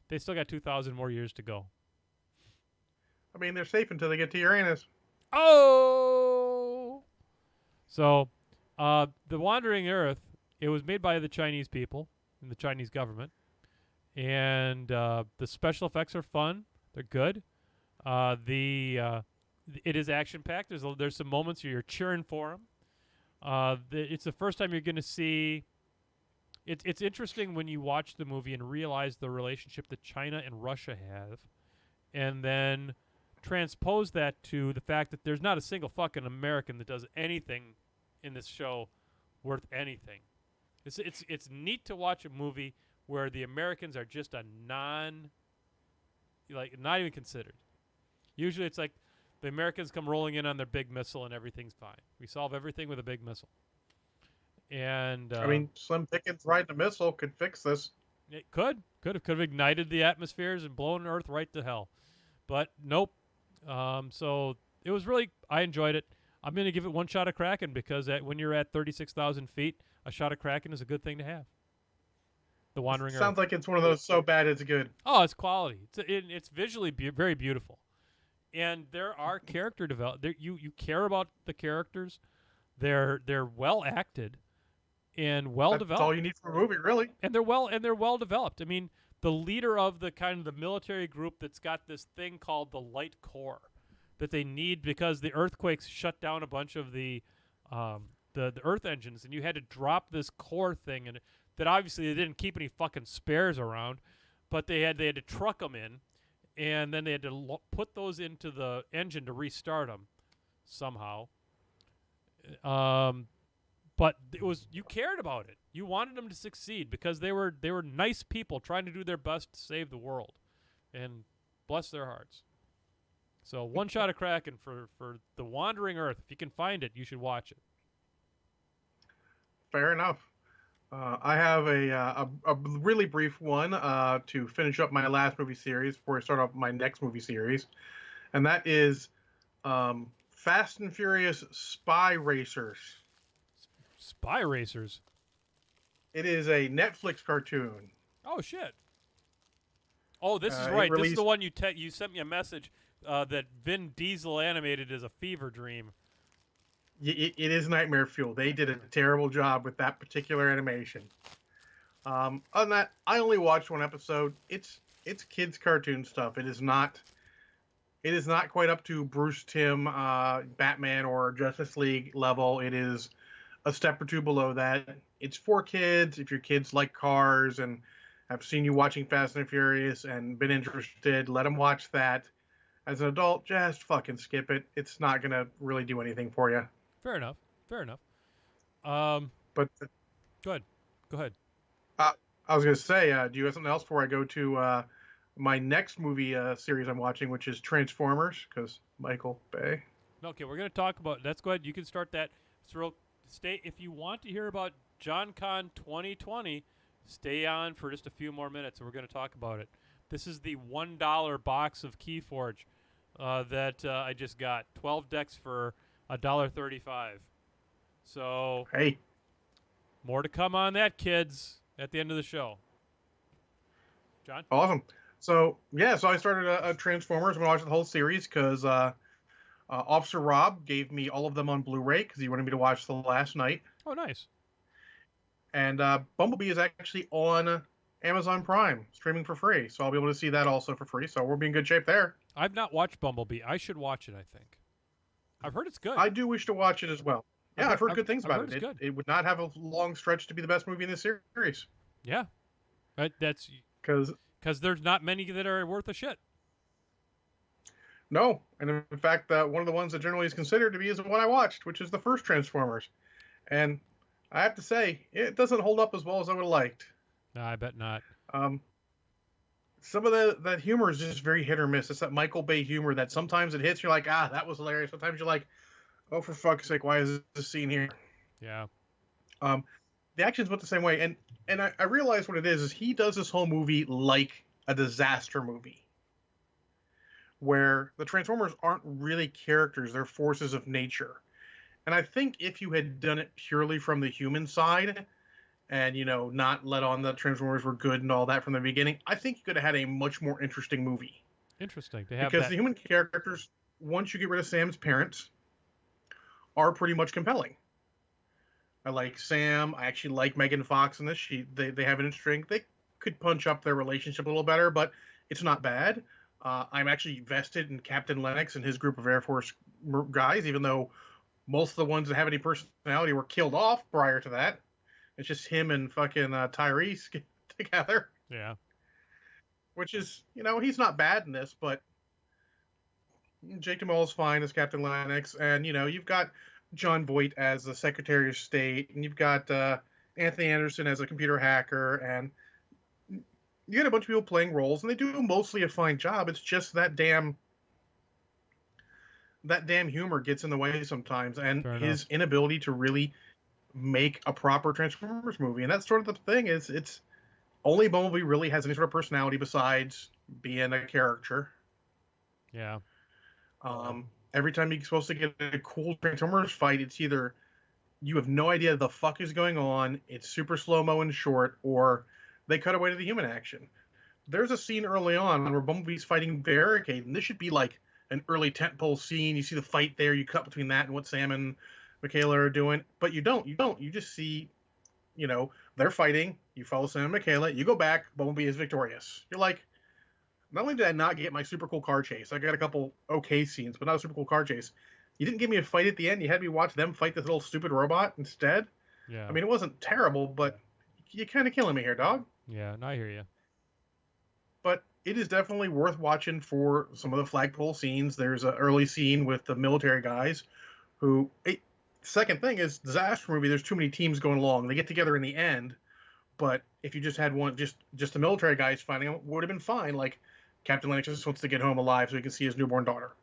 they still got 2,000 more years to go. I mean, they're safe until they get to Uranus. Oh! So, the Wandering Earth, it was made by the Chinese people and the Chinese government. And the special effects are fun. They're good. It is action-packed. There's some moments where you're cheering for them. It's the first time you're going to see... It's interesting when you watch the movie and realize the relationship that China and Russia have, and then transpose that to the fact that there's not a single fucking American that does anything in this show worth anything. It's neat to watch a movie where the Americans are just not even considered. Usually it's like the Americans come rolling in on their big missile and everything's fine. We solve everything with a big missile. And I mean, Slim Pickens riding a missile could fix this. It could have ignited the atmospheres and blown Earth right to hell, but nope. So it was really, I enjoyed it. I'm going to give it one shot of Kraken because when you're at 36,000 feet, a shot of Kraken is a good thing to have. The Wandering Earth. Sounds like it's one of those so bad it's good. Oh, it's quality. It's visually very beautiful, and there are character development. You care about the characters. They're well acted. And well developed. That's all you need for a movie, really. And they're well developed. I mean, the leader of the kind of the military group that's got this thing called the Light Core that they need because the earthquakes shut down a bunch of the Earth engines, and you had to drop this core thing, and that obviously they didn't keep any fucking spares around, but they had to truck them in, and then they had to put those into the engine to restart them somehow. But you cared about it. You wanted them to succeed because they were nice people trying to do their best to save the world, and bless their hearts. So one shot of Kraken for the Wandering Earth. If you can find it, you should watch it. Fair enough. I have a really brief one to finish up my last movie series before I start off my next movie series, and that is Fast and Furious Spy Racers. Spy Racers. It is a Netflix cartoon. Oh shit! Oh, this is right. This is the one you sent me a message that Vin Diesel animated as a fever dream. It is nightmare fuel. They did a terrible job with that particular animation. Other than that, I only watched one episode. It's kids cartoon stuff. It is not quite up to Bruce Timm, Batman or Justice League level. It is a step or two below that. It's for kids. If your kids like cars and have seen you watching Fast and Furious and been interested, let them watch that. As an adult, just fucking skip it. It's not gonna really do anything for you. Fair enough. Fair enough. Um, But go ahead. Go ahead. I was gonna say, do you have something else before I go to my next movie series I'm watching, which is Transformers? Because Michael Bay. Okay, we're going to talk about. Let's go ahead. You can start that. Stay if you want to hear about John Con 2020. Stay on for just a few more minutes, and we're going to talk about it. This is the $1 box of Keyforge that I just got. 12 decks for $1.35. So Hey, more to come on that, kids. At the end of the show. John? awesome. So yeah, so I started a Transformers. I'm gonna watch the whole series because Officer Rob gave me all of them on Blu-ray because he wanted me to watch the last night. Oh, nice. And Bumblebee is actually on Amazon Prime, streaming for free. So I'll be able to see that also for free. So we'll be in good shape there. I've not watched Bumblebee. I should watch it, I think. I've heard it's good. I do wish to watch it as well. Yeah, I've heard good things about it. Good. It would not have a long stretch to be the best movie in this series. Yeah. That's Because there's not many that are worth a shit. no, and in fact, one of the ones that generally is considered to be is the one I watched, which is the first Transformers. And I have to say, it doesn't hold up as well as I would have liked. No, I bet not. Some of that humor is just very hit or miss. It's that Michael Bay humor that sometimes it hits, you're like, that was hilarious. Sometimes you're like, oh, for fuck's sake, why is this scene here? Yeah. The action's about the same way, and I realize what it is he does this whole movie like a disaster movie, where the Transformers aren't really characters, they're forces of nature. And I think if you had done it purely from the human side, and, not let on the Transformers were good and all that from the beginning, I think you could have had a much more interesting movie. Interesting. They have because the human characters, once you get rid of Sam's parents, are pretty much compelling. I like Sam. I actually like Megan Fox in this. They have an interesting. They could punch up their relationship a little better, but it's not bad. I'm actually vested in Captain Lennox and his group of Air Force guys, even though most of the ones that have any personality were killed off prior to that. It's just him and fucking Tyrese together. Yeah. Which is, he's not bad in this, but Jake Gyllenhaal is fine as Captain Lennox, and you've got John Voight as the Secretary of State, and you've got Anthony Anderson as a computer hacker, and you get a bunch of people playing roles, and they do mostly a fine job. It's just that damn humor gets in the way sometimes, and his inability to really make a proper Transformers movie. And that's sort of the thing is it's only Bumblebee really has any sort of personality besides being a character. Yeah. Every time you're supposed to get a cool Transformers fight, it's either you have no idea the fuck is going on, it's super slow-mo and short, or they cut away to the human action. There's a scene early on where Bumblebee's fighting Barricade, and this should be like an early tentpole scene. You see the fight there, you cut between that and what Sam and Michaela are doing, but you don't. You just see, they're fighting, you follow Sam and Michaela, you go back, Bumblebee is victorious. You're like, not only did I not get my super cool car chase, I got a couple okay scenes, but not a super cool car chase. You didn't give me a fight at the end. You had me watch them fight this little stupid robot instead. Yeah. I mean, it wasn't terrible, but you're kind of killing me here, dog. Yeah, I hear you. But it is definitely worth watching for some of the flagpole scenes. There's an early scene with the military guys who... Second thing is, disaster movie, there's too many teams going along. They get together in the end, but if you just had one, just the military guys fighting them, would have been fine. Like, Captain Lennox just wants to get home alive so he can see his newborn daughter.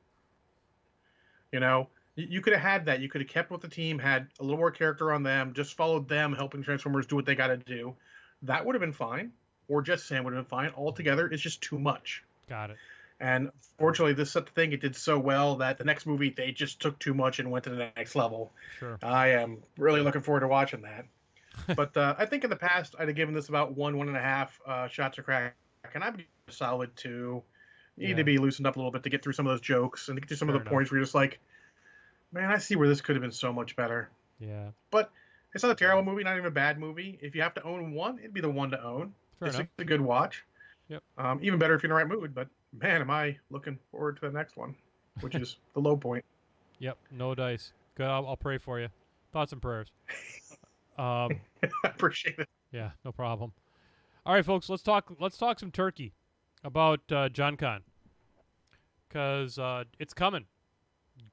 You could have had that. You could have kept with the team, had a little more character on them, just followed them, helping Transformers do what they got to do. That would have been fine. Or just Sam would have been fine. Altogether, it's just too much. Got it. And fortunately, this thing, it did so well that the next movie, they just took too much and went to the next level. Sure. I am really looking forward to watching that. But I think in the past, I'd have given this about 1.5 shots of crack. And I'd be a solid 2. You need to be loosened up a little bit to get through some of those jokes and to get through some of the points where you're just like, man, I see where this could have been so much better. Yeah. But it's not a terrible movie, not even a bad movie. If you have to own one, it'd be the one to own. It's a good watch. Yep. Even better if you're in the right mood, but man, am I looking forward to the next one, which is the low point. Yep. No dice. Good. I'll pray for you. Thoughts and prayers. I appreciate it. Yeah, no problem. All right, folks, let's talk some turkey about John Con, because it's coming.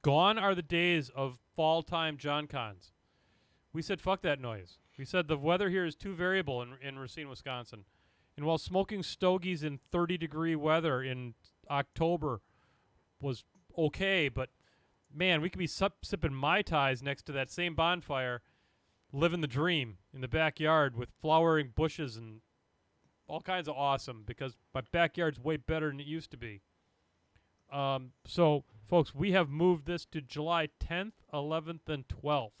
Gone are the days of fall time John Cons. We said fuck that noise. We said the weather here is too variable in Racine, Wisconsin. And while smoking stogies in 30-degree weather in October was okay, but man, we could be sipping Mai Tais next to that same bonfire, living the dream in the backyard with flowering bushes and all kinds of awesome, because my backyard's way better than it used to be. So, folks, we have moved this to July 10th, 11th, and 12th.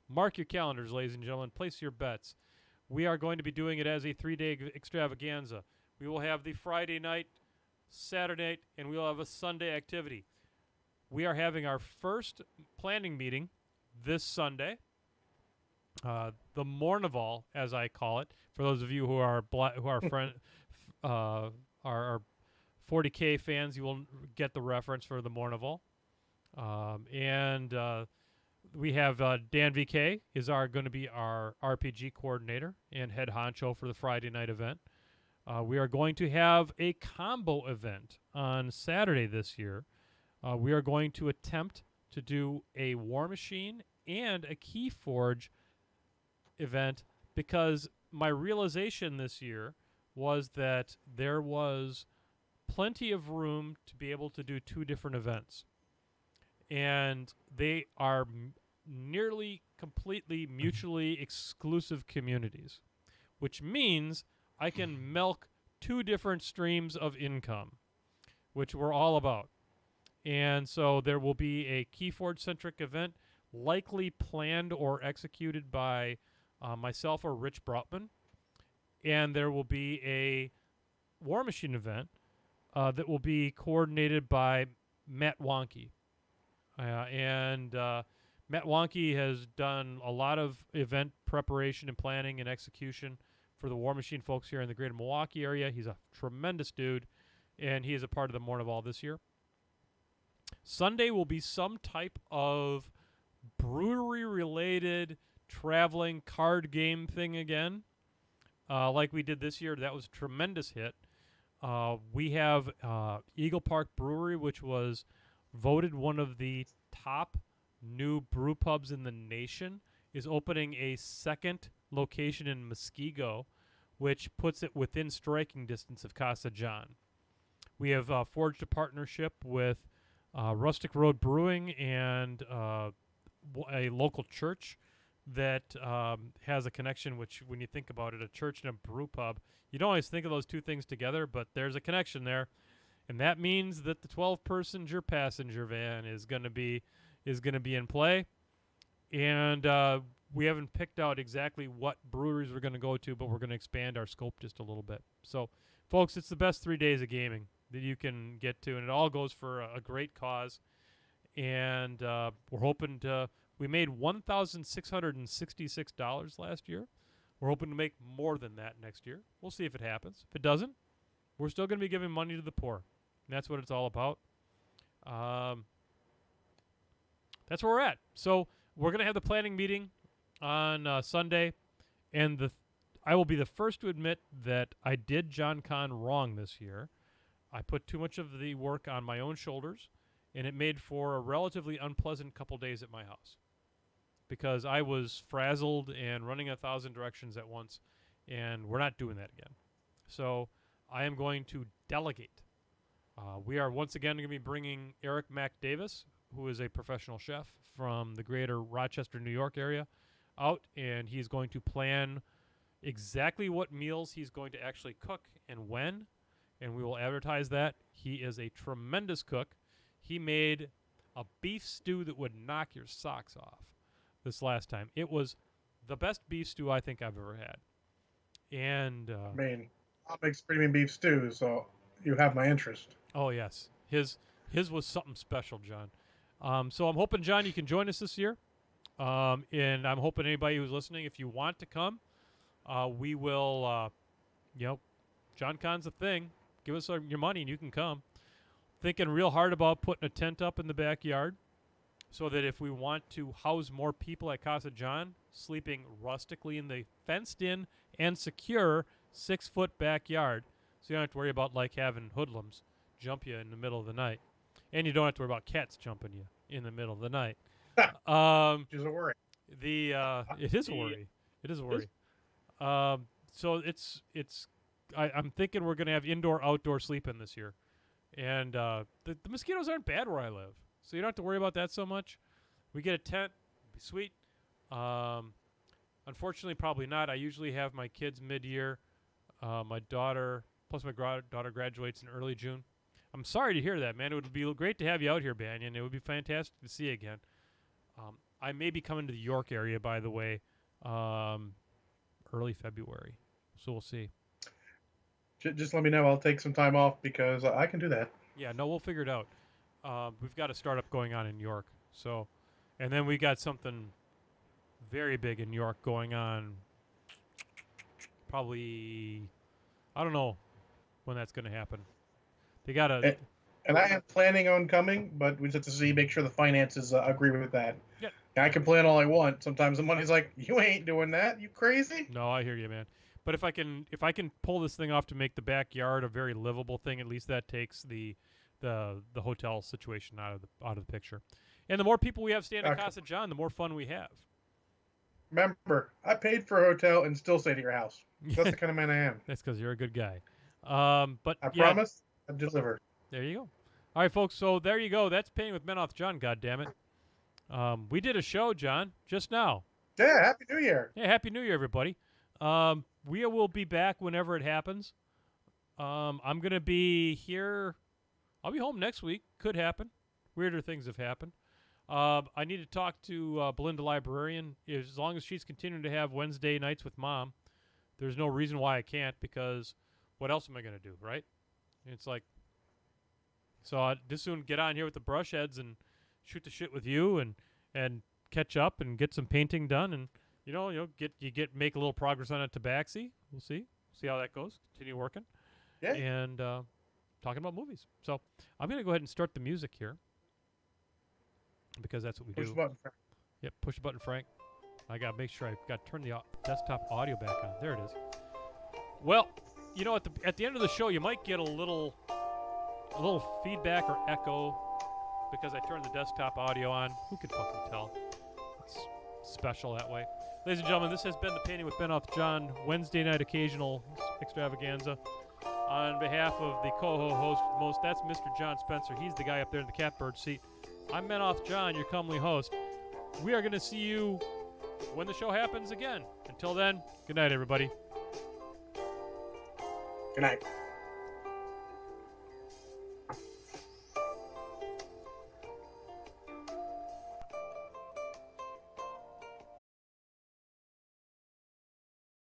Mark your calendars, ladies and gentlemen. Place your bets. We are going to be doing it as a 3-day extravaganza. We will have the Friday night, Saturday night, and we will have a Sunday activity. We are having our first planning meeting this Sunday. The Mournival, as I call it, for those of you who are are 40K fans, you will get the reference for the Mournival. We have Dan VK is going to be our RPG coordinator and head honcho for the Friday night event. We are going to have a combo event on Saturday this year. We are going to attempt to do a War Machine and a Keyforge event, because my realization this year was that there was plenty of room to be able to do 2 different events. And they are nearly completely mutually exclusive communities, which means I can milk 2 different streams of income, which we're all about. And so there will be a Keyforge-centric event, likely planned or executed by myself or Rich Brautman. And there will be a War Machine event that will be coordinated by Matt Wonke. Matt Wonke has done a lot of event preparation and planning and execution for the War Machine folks here in the greater Milwaukee area. He's a tremendous dude, and he is a part of the Mournival this year. Sunday will be some type of brewery-related traveling card game thing again, like we did this year. That was a tremendous hit. We have Eagle Park Brewery, which was voted one of the top new brew pubs in the nation, is opening a second location in Muskego, which puts it within striking distance of Casa John. We have forged a partnership with Rustic Road Brewing and a local church that has a connection, which when you think about it, a church and a brew pub, you don't always think of those 2 things together, but there's a connection there. And that means that the 12-person passenger van is going to be in play. And we haven't picked out exactly what breweries we're going to go to, but we're going to expand our scope just a little bit. So, folks, it's the best 3 days of gaming that you can get to, and it all goes for a great cause. And we're hoping to. We made $1,666 last year. We're hoping to make more than that next year. We'll see if it happens. If it doesn't, we're still going to be giving money to the poor. And that's what it's all about. That's where we're at. So we're going to have the planning meeting on Sunday, and I will be the first to admit that I did John Con wrong this year. I put too much of the work on my own shoulders, and it made for a relatively unpleasant couple days at my house, because I was frazzled and running 1,000 directions at once, and we're not doing that again. So I am going to delegate. We are once again going to be bringing Eric Mac Davis, who is a professional chef from the greater Rochester, New York area, out, and he's going to plan exactly what meals he's going to actually cook and when, and we will advertise that. He is a tremendous cook. He made a beef stew that would knock your socks off this last time. It was the best beef stew I think I've ever had. And I mean, I'll make premium beef stew, so you have my interest. Oh, yes. His was something special, John. So I'm hoping, John, you can join us this year. And I'm hoping anybody who's listening, if you want to come, we will, John Con's a thing. Give us your money and you can come. Thinking real hard about putting a tent up in the backyard. so that if we want to house more people at Casa John, sleeping rustically in the fenced-in and secure 6-foot backyard, so you don't have to worry about like having hoodlums jump you in the middle of the night, and you don't have to worry about cats jumping you in the middle of the night. Which is a worry. It is a worry. It is a worry. So I'm thinking we're gonna have indoor-outdoor sleeping this year, and the mosquitoes aren't bad where I live, so you don't have to worry about that so much. We get a tent, it'd be sweet. Unfortunately, probably not. I usually have my kids mid-year. My daughter, plus my daughter graduates in early June. I'm sorry to hear that, man. It would be great to have you out here, Banyan. It would be fantastic to see you again. I may be coming to the York area, by the way, early February. So we'll see. Just let me know. I'll take some time off because I can do that. Yeah, no, we'll figure it out. We've got a startup going on in York. So, and then we got something very big in York going on. Probably, I don't know when that's going to happen. They got a... And I am planning on coming, but we just have to make sure the finances agree with that. Yeah. I can plan all I want. Sometimes the money's like, you ain't doing that. You crazy? No, I hear you, man. But if I can pull this thing off to make the backyard a very livable thing, at least that takes the hotel situation out of the picture. And the more people we have staying at Casa John, the more fun we have. Remember, I paid for a hotel and still stay at your house. That's the kind of man I am. That's because you're a good guy. But I promise, I deliver. There you go. All right, folks. So there you go. That's Painting with Menoth John. God damn it. We did a show, John, just now. Yeah. Happy New Year. Yeah. Happy New Year, everybody. We will be back whenever it happens. I'm gonna be here. I'll be home next week. Could happen. Weirder things have happened. I need to talk to BelindaLIbrarian. As long as she's continuing to have Wednesday nights with Mom, there's no reason why I can't, because what else am I going to do, right? It's like, so I'd just soon get on here with the brush heads and shoot the shit with you and catch up and get some painting done, and make a little progress on a Tabaxi. We'll see how that goes. Continue working. Yeah. And talking about movies. So I'm going to go ahead and start the music here, because that's what we Push do. the button, Frank. Yep, push the button, Frank. I got to make sure I got to turn the desktop audio back on. There it is. Well, at the end of the show, you might get a little feedback or echo because I turned the desktop audio on. Who can fucking tell? It's special that way. Ladies and gentlemen, this has been the Painting with Benoth John Wednesday night occasional extravaganza. On behalf of the co-host, that's Mr. John Spencer. He's the guy up there in the catbird seat. I'm Menoth John, your comely host. We are going to see you when the show happens again. Until then, good night, everybody. Good night.